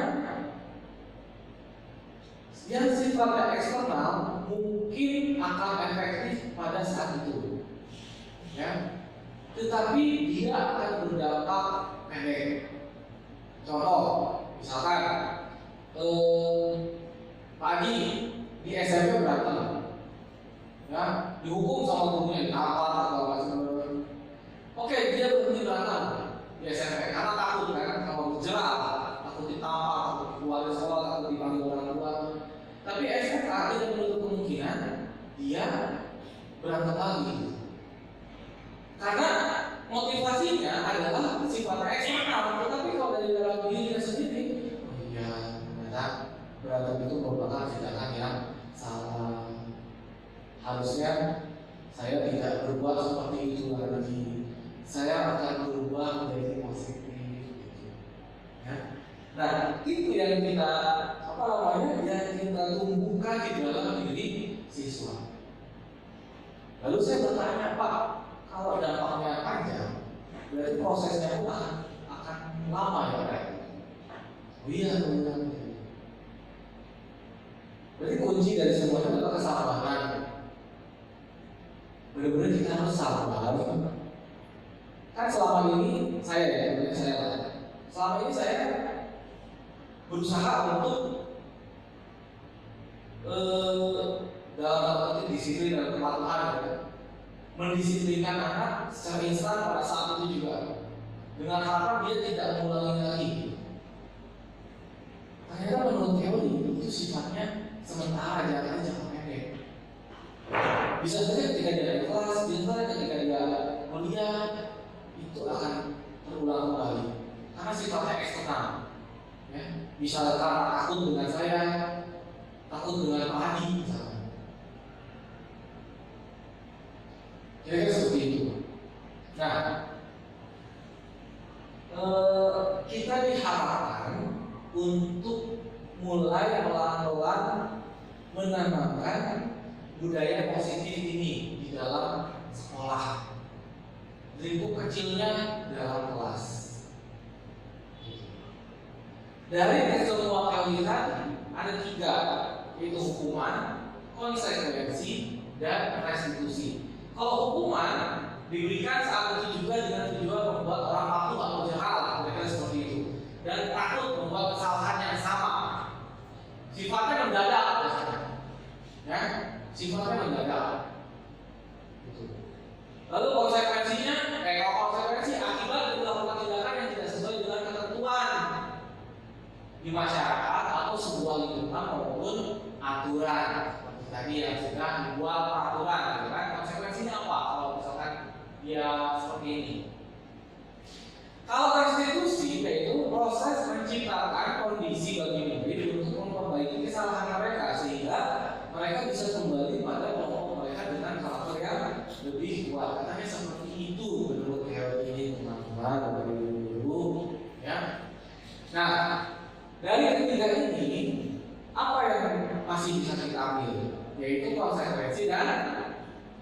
yang sifatnya eksternal mungkin akan efektif pada saat itu, ya. Tetapi dia akan berdampak pendek. Contoh, misalkan pagi di SMP berantem, ya, dihukum sama gurunya, ditampar atau macam. Oke, dia berhenti berantem di SMP karena takut kan, kalau dijerat, takut ditampar, takut keluar dari sekolah, takut dipanggil orang tua. Tapi SMK tidak menutup kemungkinan dia berantem lagi, karena motivasinya adalah sifatnya eksternal. Tetapi kalau dari dalam dirinya sendiri, oh iya, ternyata berantem itu merupakan tindakan yang salah. Harusnya saya tidak berbuat seperti itu lagi. Saya akan berubah menjadi positif. Ya. Nah, itu yang kita yang kita tumbuhkan di dalam diri siswa. Lalu saya bertanya, Pak, kalau dampaknya panjang, berarti prosesnya pun akan lama ya, Pak? Oh iya, benar. Berarti kunci dari semuanya adalah kesabaran. Benar-benar kita harus sabar. Kan selama ini saya berusaha untuk dalam arti disiplin dan kepatuhan, ya, mendisiplinkan anak secara instan pada saat itu juga. dengan harapan dia tidak mengulangi lagi. Ternyata menurut teori itu sifatnya sementara, jangka pendek. Bisa saja ketika dia naik kelas, bisa saja ketika dia kuliah itu akan terulang kembali karena sifatnya eksternal. Ya, misalnya karena takut dengan saya, takut dengan Pak Adi, misalnya. Kira-kira seperti itu. Nah, kita diharapkan untuk mulai pelan-pelan menanamkan budaya positif ini di dalam sekolah. Lingkup kecilnya dalam kelas. Dari semua teori tadi ada 3, yaitu hukuman, konsekuensi, dan restitusi. Kalau hukuman diberikan saat itu juga dengan tujuan membuat orang patuh atau jahat, kira-kira seperti itu, dan takut membuat kesalahan yang sama. Sifatnya mendadak, ya, sifatnya mendadak. Lalu konsekuensinya, kalau konsekuensi akibat dari melakukan tindakan yang tidak sesuai dengan ketentuan di masyarakat atau sebuah lingkungan maupun aturan. Seperti tadi yang sudah dibuat peraturan, kan? Konsekuensinya apa kalau misalkan dia seperti ini? Kalau restitusi yaitu proses menciptakan kondisi bagi murid untuk memperbaiki kesalahan mereka sehingga mereka bisa kembali pada pokok mereka dengan karakter yang lebih kuat. Katanya seperti itu menurut teori ini, teman-teman, Bapak Ibu, ya. Nah, dari ketiga ini apa yang masih bisa kita ambil? Yaitu konsekuensi dan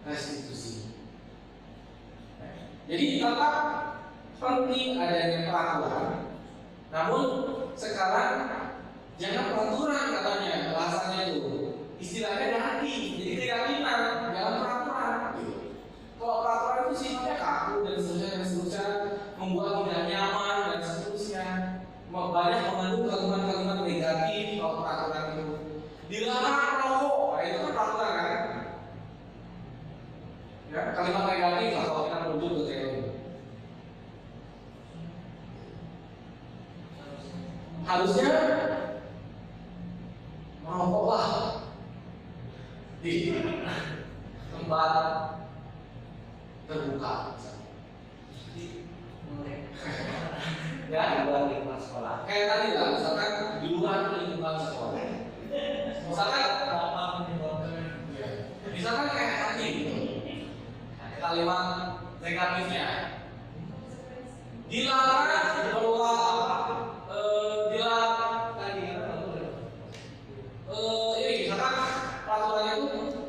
restitusi. Jadi tetap penting adanya peraturan. Namun sekarang jangan peraturan katanya, bahasanya itu istilahnya ganti, jadi tidak ringan, jangan peraturan. Kalau peraturan itu sifatnya kaku dan seterusnya, membuat tidak nyaman dan seterusnya, banyak mengandung kalimat-kalimat negatif. Kalau peraturan itu dilarang merokok, nah itu kan peraturan kan? Ya, kalimat negatif lah kalau kita merujuk ke teori. Harusnya merokoklah di tempat terbuka, ya di luar lingkungan sekolah. Kayak tadi lah, misalkan di luar lingkungan sekolah. Misalkan kayak tadi gitu. Kalimat negatifnya dilarang keluar, dilarang tadi ini misalkan peraturannya itu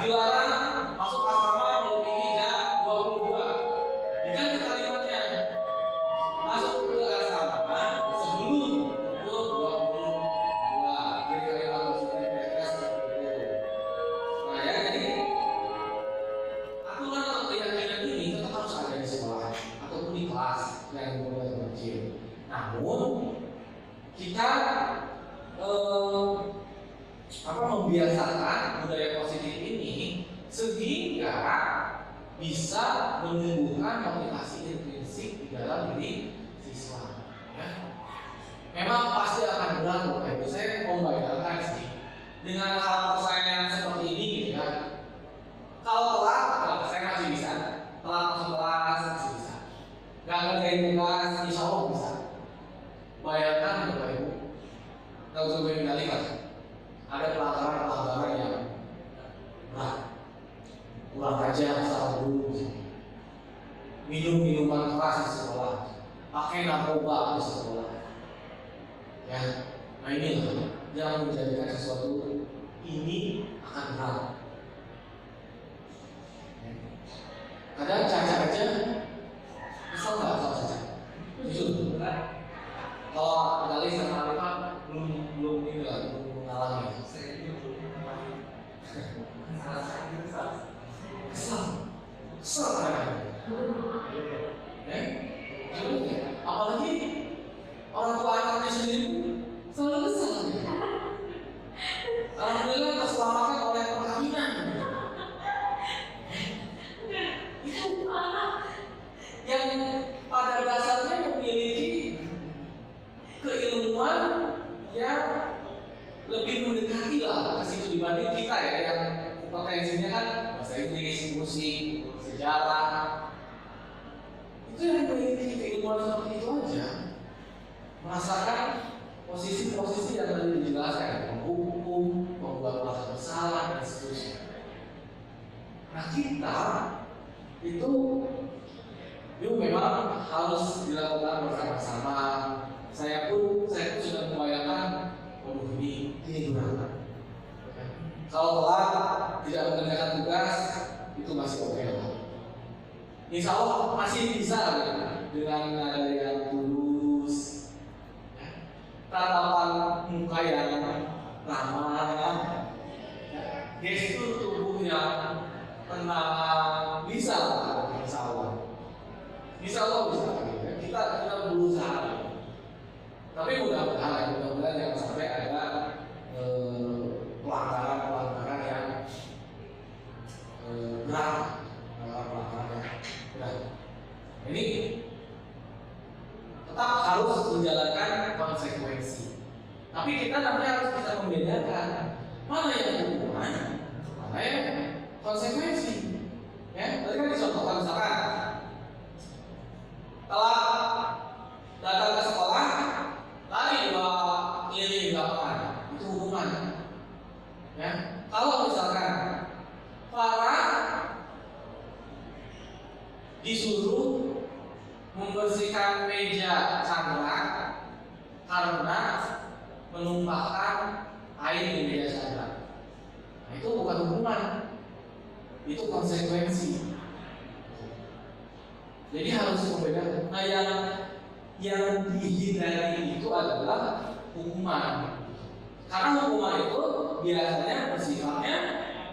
dilarang masuk asrama melebihi jam 22. Diganti kalimatnya masuk ke asrama sebelum pukul 22. Jadi kalimat positif seperti itu. Nah ya, jadi aturan atau keyakinan ini tetap harus ada di sekolah ataupun di kelas yang mulai kecil. Namun kita membiasakan budaya positif ini sehingga bisa menumbuhkan motivasi intrinsik di dalam diri siswa. Ya. Memang pasti akan berat, Bapak Ibu. Saya membayangkan sih dengan hal saya yang seperti ini, gitu ya. Kalau telat, saya masih bisa. Telat masuk kelas masih bisa. Gak ngerjain tugas, insya Allah bisa. Bayangkan Bapak Ibu, nggak usah berkali kan? Ada pelanggaran yang berat, kurang ajar, salah dulu, minum minuman keras di sekolah, pakai narkoba di sekolah, ya. Nah ini loh, jangan menjadikan sesuatu ini akan berat. Kadang Caca aja, kesel nggak kalau Caca? Jujur, kalau Gali sama Arifah belum ini lah, belum mengalami. Kesel kan? Apalagi orang tua anaknya sendiri selalu kesel. Alhamdulillah terselamatkan oleh perkawinan. Itu musik, sejarah. Itu yang memiliki keilmuan seperti itu aja. Merasakan posisi-posisi yang tadi dijelaskan, menghukum, membuat merasa bersalah dan seterusnya. Nah kita itu memang harus dilakukan bersama-sama. Saya pun sudah membayangkan, ini berat. Kalau telat tidak mengerjakan tugas itu masih oke lah. Insya Allah masih bisa dengan nada yang tulus, tatapan muka yang ramah, gestur tubuh yang tenang, bisa lah, insya Allah. Insya Allah bisa. Kita berusaha. Tapi mudah-mudahan jangan sampai ada pelanggaran yang berat, pelanggaran yang berat. Ini tetap harus menjalankan konsekuensi. Tapi kita nanti harus bisa membedakan mana yang hukuman, mana yang konsekuensi. Ya, tadi kan dicontohkan misalkan telat datang ke sekolah, lari 2 keliling di lapangan, itu hukuman. Ya, kalau misalkan Farah disuruh membersihkan meja Chandra karena menumpahkan air di meja Chandra, nah, itu bukan hukuman, itu konsekuensi. Jadi harus membedakan. Nah, yang dihindari itu adalah hukuman. Karena hukuman itu biasanya bersifatnya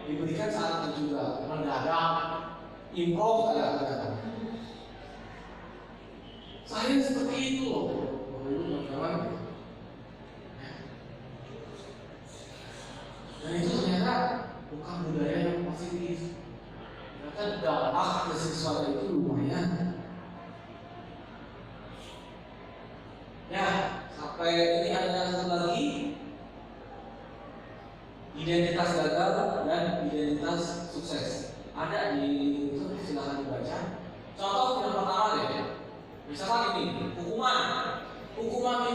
diberikan saat itu juga, mendadak, improv kadang-kadang. Saya seperti itu loh, teman-teman. Dan itu ternyata bukan budaya yang positif. Ternyata dampak ke siswa itu lumayan. Ya, sampai ini ada satu lagi, identitas gagal dan identitas sukses. Ada di itu, silahkan dibaca. Contoh yang pertama deh, misalkan ini hukuman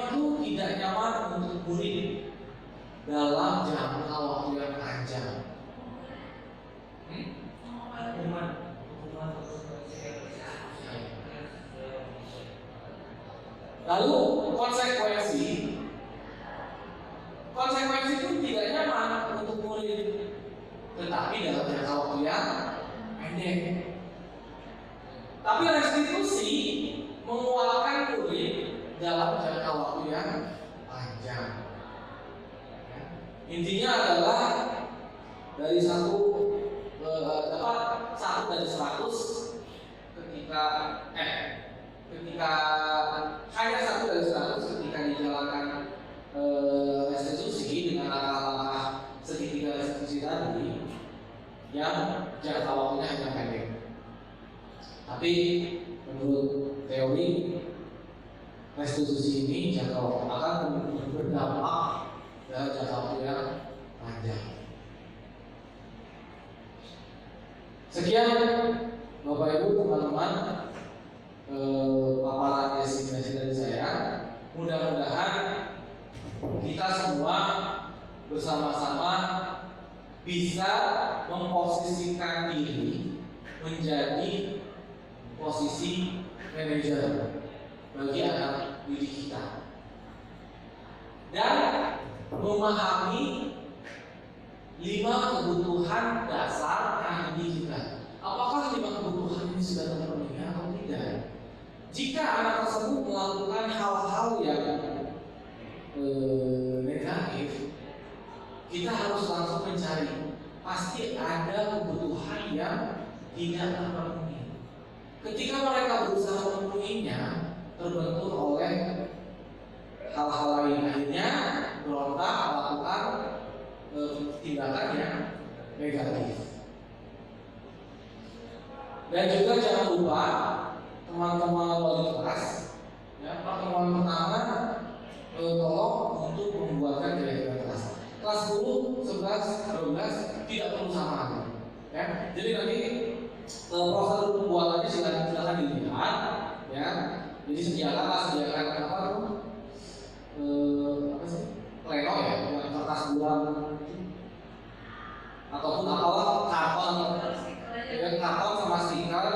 itu tidak nyaman untuk murid dalam jangka waktu yang panjang. Lalu konsekuensi itu tidak nyaman untuk murid, tetapi dalam jangka waktu yang pendek. Tapi restitusi menguatkan murid dalam jangka waktu yang panjang. Intinya adalah dari dapat 1 dari 100 ketika hanya 1 dari 100 ketika dijalankan restitusi dengan langkah-langkah segitiga restitusi tadi yang jangka waktunya hanya pendek. Tapi menurut teori restitusi ini jangka waktu akan berdampak dalam jangka waktu yang panjang. Sekian Bapak Ibu teman-teman paparan estimasi dari saya. Mudah-mudahan kita semua bersama-sama bisa memposisikan diri menjadi posisi manajer bagi anak didik kita dan memahami 5 kebutuhan dasar anak didik kita. Apakah 5 kebutuhan ini sudah terpenuhi atau tidak? Jika anak tersebut melakukan hal-hal yang negatif, kita harus langsung mencari. Pasti ada kebutuhan yang tidak terpenuhi. Ketika mereka berusaha memenuhinya, terbentur oleh hal-hal lain, akhirnya berontak melakukan tindakan yang negatif. Dan juga jangan lupa teman-teman wali kelas, ya, pertemuan pertama tolong untuk membuatkan diagram kelas. Kelas 10, 11, 12 tidak perlu sama, ya. Jadi nanti prosedur pembuatannya silakan dilihat, ya. Jadi sediakan apa tuh? Apa sih? Pleno ya, bukan kertas buram ataupun apalah karton sama stiker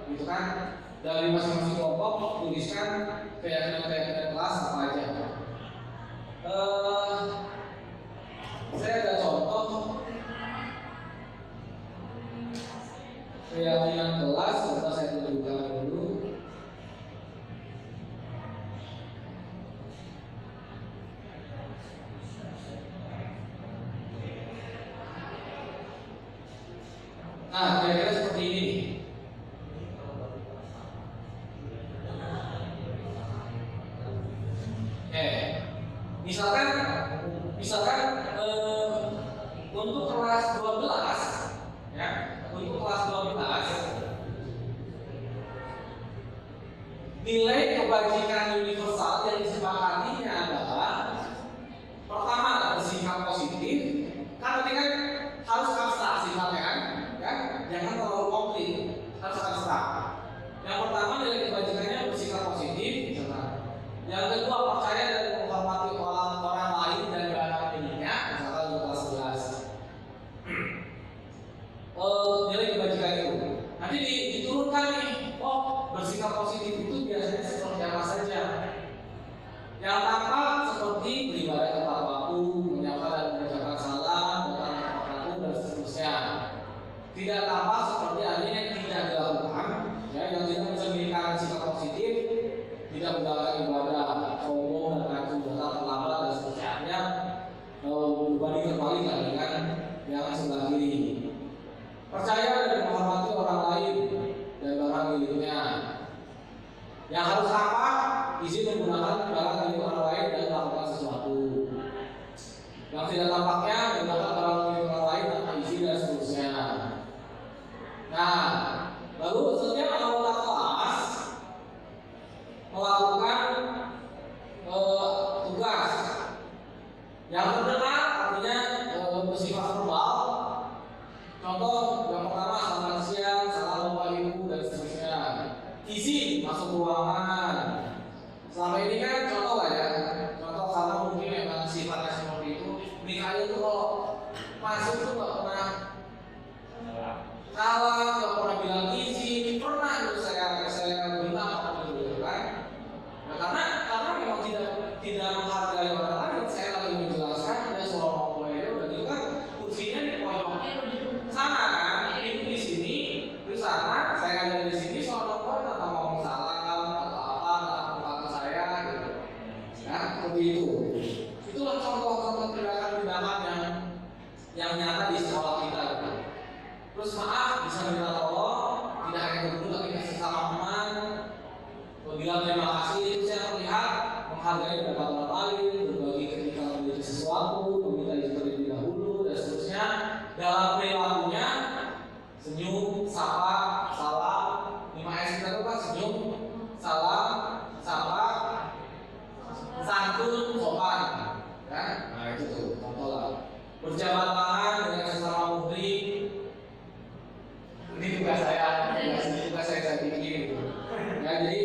gitu kan. Dari masing-masing kelompok tuliskan keyakinan kelas apa aja. Saya ada contoh keyakinan kelas, coba saya tunjukkan dulu. Nah, kira-kira seperti ini. Misalkan untuk kelas 12, ya, untuk kelas 12 nilai kebajikan universal yang disepakatinya adalah pertama bersikap positif, kan tadi kan harus abstrak sifatnya kan, ya, jangan terlalu komplit, harus abstrak. Yang pertama nilai kebajikannya bersikap positif, misalkan. Yang kedua percaya dan menghormati orang lain dan barang miliknya, misalkan untuk kelas 11. Nilai kebajikan itu nanti diturunkan nih. Oh, bersikap positif itu biasanya seperti apa saja? Yang tampak seperti beribadah tepat waktu, menyapa dan mengucapkan salam, datang tepat waktu dan seterusnya. Tidak tampak seperti hal yang tidak dilakukan, ya, yang tidak mencerminkan sikap positif, tidak menjalankan ibadah, sombong dan ragu, datang terlambat dan seterusnya. Berbanding terbalik dengan yang sebelah kiri. Percaya dan menghormati orang lain dan barang miliknya. Yang harus apa? Izin menggunakan barang milik orang lain dan melakukan sesuatu. Yang tidak tampaknya menggunakan barang milik orang lain tanpa izin dan seterusnya. Nah, lalu setiap anggota kelas melakukan tugas yang terdengar, artinya bersifat verbal. Contoh yang pertama, selamat siang, salam bapak ibu dan seterusnya. Izin masuk ruangan. Selama ini kan contoh lah ya, contoh karena mungkin memang sifatnya seperti itu. Mikhail itu kalau masuk tuh nggak pernah salah, nggak pernah bilang izin, pernah itu saya bilang apa gitu kan. Nah, karena memang tidak menghargai orang lain. Saya lagi menjelaskan ada seorang pemain dan itu kan kursinya di pojok sana kan, ini di sini, di sana, saya ada di sini, seorang pemain atau ngomong salam atau apa, atau saya gitu. Ya, seperti itu. Itulah contoh-contoh tindakan yang nyata di sekolah kita. Gitu. Terus maaf, bisa minta tolong, tidak hanya berdua tapi sesama teman. Bilang terima kasih, itu saya melihat menghargai pendapat orang lain, berbagi ketika membeli sesuatu, meminta izin terlebih dahulu dan seterusnya. Dalam perilakunya senyum, sapa, salam. 5S kita itu kan senyum, salam, sapa, santun, sopan, kan? Nah itu tuh contoh lah. Berjabat tangan dengan sesama muhrim. Ini tugas saya bikin gitu. Ya, jadi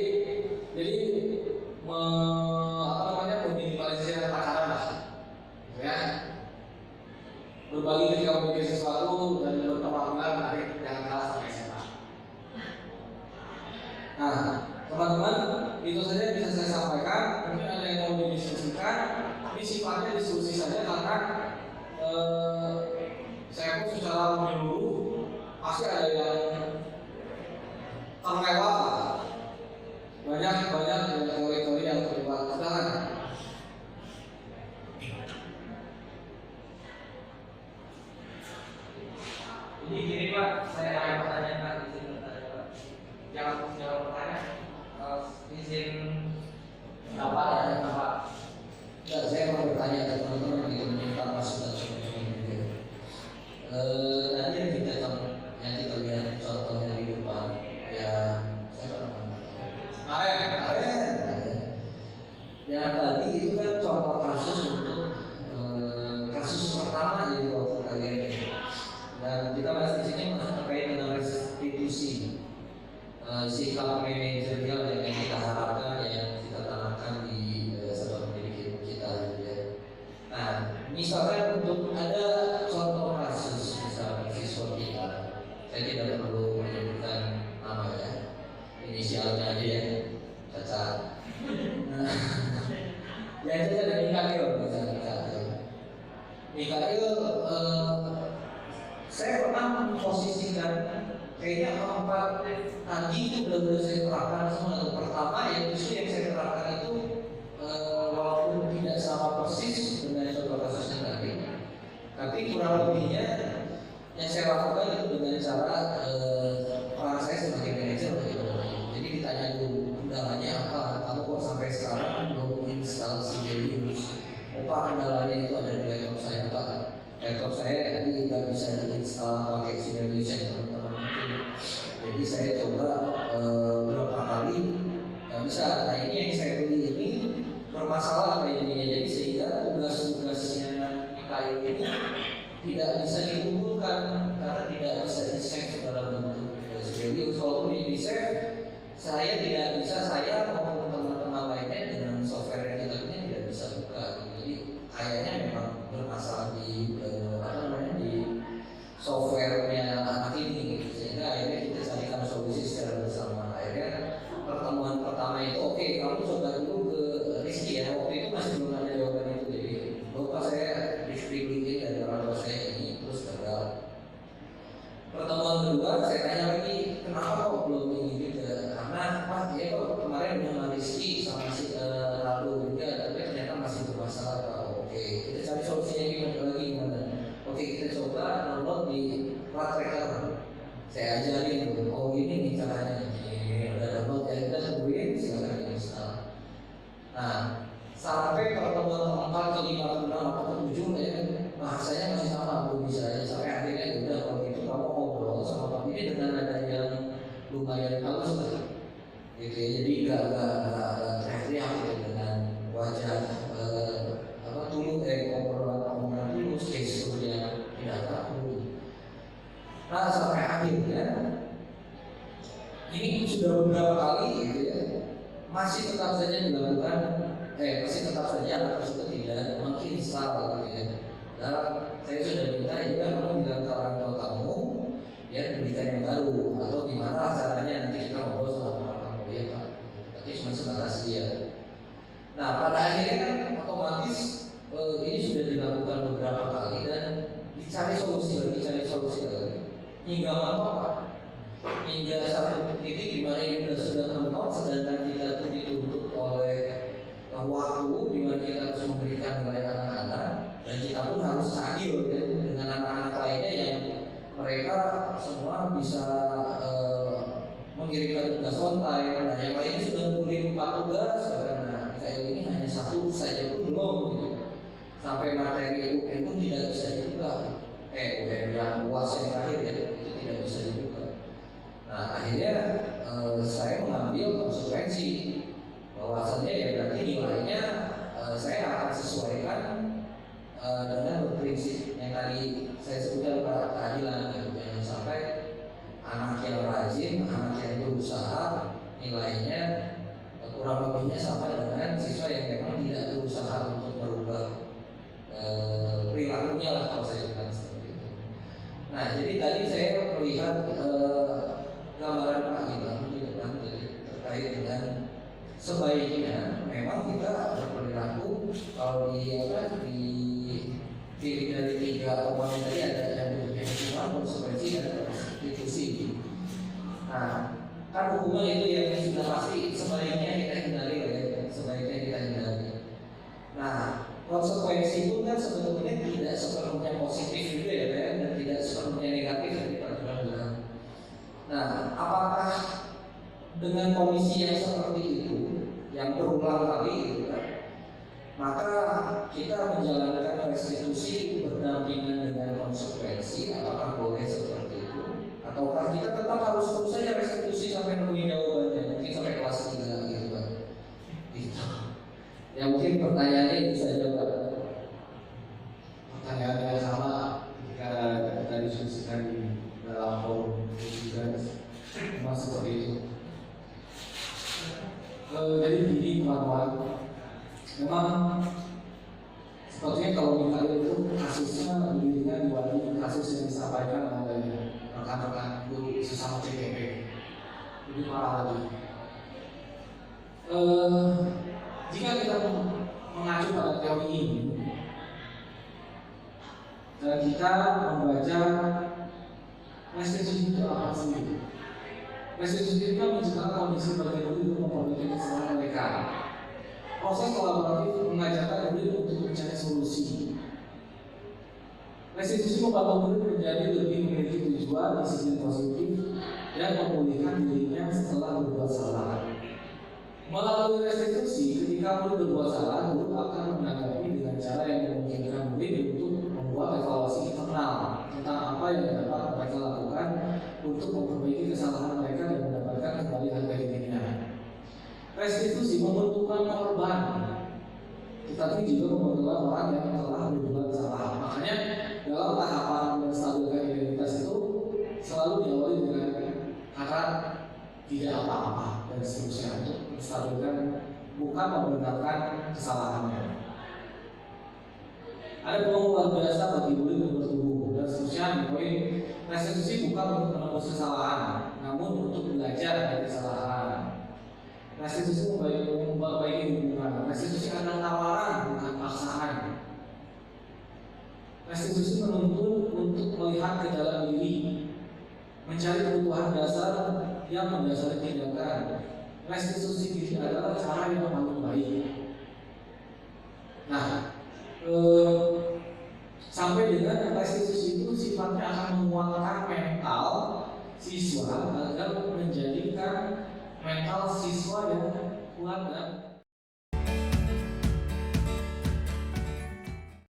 meminimalisir pacaran lah, ya. Berbagi ketika memiliki sesuatu dan berpenampilan menarik, jangan kalah sama SMA. Nah, teman-teman, itu saja bisa saya sampaikan. Mungkin ada yang mau didiskusikan, tapi sifatnya diskusi saja karena saya pun secara menyeluruh pasti ada yang terlewat lah. Banyak teori-teori yang terlibat. Silakan. Jadi gini Pak, saya ada pertanyaan Pak, izin bertanya Pak. Jangan bertanya. Izin apa ya Pak? Ya, saya mau bertanya ke teman-teman yang meminta masukan seperti ini. Tadi yang kita lihat contohnya di depan, ya saya pernah. Yang tadi itu kan contoh kasus untuk kasus pertama jadi waktu kalian ini. Dan kita masih di sini masih terkait dengan restriksi sikap manajerial yang kita harapkan yang kita tanamkan di satuan pendidikan kita gitu ya. Nah, misalkan untuk ada contoh kasus misalnya siswa kita, saya tidak perlu menyebutkan namanya, inisialnya aja ya, Caca. Nah, ya Caca dan Mikael misalnya. Mikael, saya pernah memposisikan kayaknya keempat tadi itu benar-benar saya terapkan semua. Pertama yang justru yang saya terapkan itu walaupun tidak sama persis dengan contoh kasusnya tadi, tapi kurang lebihnya yang saya lakukan itu dengan cara peran saya sebagai manajer gitu. Jadi ditanya dulu kendalanya apa, kamu kok sampai sekarang belum install Sibelius? Apa kendalanya itu ada di laptop saya Pak? Laptop saya tadi nggak bisa diinstal pakai Sibelius yang teman-teman mungkin. Jadi saya coba beberapa kali nggak bisa. Nah ini yang saya beli ini bermasalah kayaknya, jadi sehingga tugas-tugasnya Mikael ini tidak bisa dikumpulkan karena tidak bisa di-save dalam bentuk Sibelius. Walaupun di save, saya tidak bisa, saya maupun teman-teman lainnya dengan software yang kita punya tidak bisa buka. Jadi kayaknya memang bermasalah di di softwarenya anak ini gitu. Sehingga akhirnya kita carikan solusi secara bersama. Akhirnya pertemuan pertama itu oke, kamu coba dulu ke Rizky ya, waktu itu masih belum ada jawaban itu. Jadi lupa saya di dari orang tua saya ini terus gagal. Pertemuan kedua saya tanya lagi, kenapa kok belum ini juga? Karena Pak ya kok kemarin dengan Rizky sama si lalu juga, tapi ternyata masih bermasalah Pak. Oke, kita cari solusinya gimana? Oke, kita coba download di Flight Tracker. Saya ajarin dulu, oh ini nih caranya. Udah download ya, kita tungguin silakan install. Nah, sampai pertemuan keempat, kelima, keenam, atau ketujuh ya, bahasanya masih sama, belum bisa ya. Sampai akhirnya udah kalau gitu kamu ngobrol sama Pak ini dengan ada yang lumayan halus lah. Gitu ya, jadi nggak teriak gitu dengan wajah omongan tulus, gestur yang tidak kaku. Nah sampai akhirnya ini sudah beberapa kali gitu ya, masih tetap saja dilakukan, masih tetap saja anak tersebut tidak menginstal gitu ya. Dan saya sudah minta juga kamu bilang ke orang tua kamu ya berikan yang baru atau gimana caranya nanti kita ngobrol sama orang kamu ya Pak. Tapi cuma sebatas dia. Nah pada akhirnya kan otomatis ini sudah dilakukan beberapa kali dan dicari solusi lagi. Hingga apa? Hingga satu titik di mana ini sudah mentok, sedangkan kita tuh dituntut oleh waktu di mana kita harus memberikan nilai anak-anak dan kita pun harus adil ya, dengan anak-anak lainnya yang mereka semua bisa mengirimkan tugas on time. Nah yang lainnya sudah mengirim 4 tugas karena kayak ini hanya 1 saja pun belum gitu. Sampai materi UN pun tidak bisa dibuka. UN yang UAS yang terakhir ya itu tidak bisa dibuka. Nah akhirnya saya mengambil konsekuensi bahwasannya ya berarti nilainya saya akan sesuaikan dengan berprinsip yang tadi saya sebutkan keadilan gitu. Jangan sampai anak yang rajin, anak yang berusaha nilainya kurang lebihnya sama dengan siswa yang memang tidak berusaha untuk merubah perilakunya lah kalau saya bilang seperti itu. Nah jadi tadi saya melihat gambaran Pak Gilang di depan terkait dengan sebaiknya memang kita berperilaku kalau dipilih dari 3 komponen tadi ada yang hukuman, konsekuensi dan restitusi. Nah kan hukuman itu yang sudah pasti sebaiknya kita hindari ya, sebaiknya kita hindari. Nah konsekuensi itu kan sebetulnya tidak sepenuhnya positif juga ya dan tidak sepenuhnya negatif seperti Pak Johan bilang. Nah apakah dengan kondisi yang seperti itu yang berulang kali gitu kan, maka kita menjalankan restitusi berdampingan dengan konsekuensi, apakah boleh seperti itu ataukah kita tetap harus terus saja restitusi sampai nemuin jawabannya, mungkin sampai kelas 3 gitu kan gitu. Ya mungkin pertanyaannya itu saja Pak. Pertanyaan yang sama jika kita diskusikan di dalam forum juga memang seperti itu. sesama CPP, lebih parah lagi. Jika kita mengacu pada teori ini dan kita membaca restitusi itu apa sih? Restitusi itu menciptakan kondisi bagi murid untuk memperbaiki kesalahan mereka. Proses kolaboratif mengajarkan murid untuk mencari solusi. Restitusi membantu murid menjadi lebih memiliki tujuan, disiplin positif, dan memulihkan dirinya setelah berbuat salah. Melalui restitusi, ketika murid berbuat salah, guru akan menanggapi dengan cara yang memungkinkan murid untuk membuat evaluasi internal tentang apa yang dapat mereka lakukan untuk memperbaiki kesalahan mereka dan mendapatkan kembali harga dirinya. Restitusi membutuhkan korban, tetapi juga membutuhkan orang yang telah berbuat salah. Makanya dalam tahapan menstabilkan identitas itu selalu diawali dengan kata tidak apa-apa dan seterusnya untuk menstabilkan, bukan membenarkan kesalahannya. Ada peluang luar biasa bagi murid untuk bertumbuh dan seterusnya. Poin restitusi bukan untuk menebus kesalahan, namun untuk belajar dari kesalahan. Restitusi memperbaiki hubungan. Restitusi adalah tawaran, bukan paksaan. Restitusi menuntut untuk melihat ke dalam diri, mencari kebutuhan dasar yang mendasari tindakan. Restitusi diri adalah cara yang paling baik. Nah, sampai dengan restitusi itu sifatnya akan menguatkan mental siswa agar menjadikan mental siswa yang kuat dan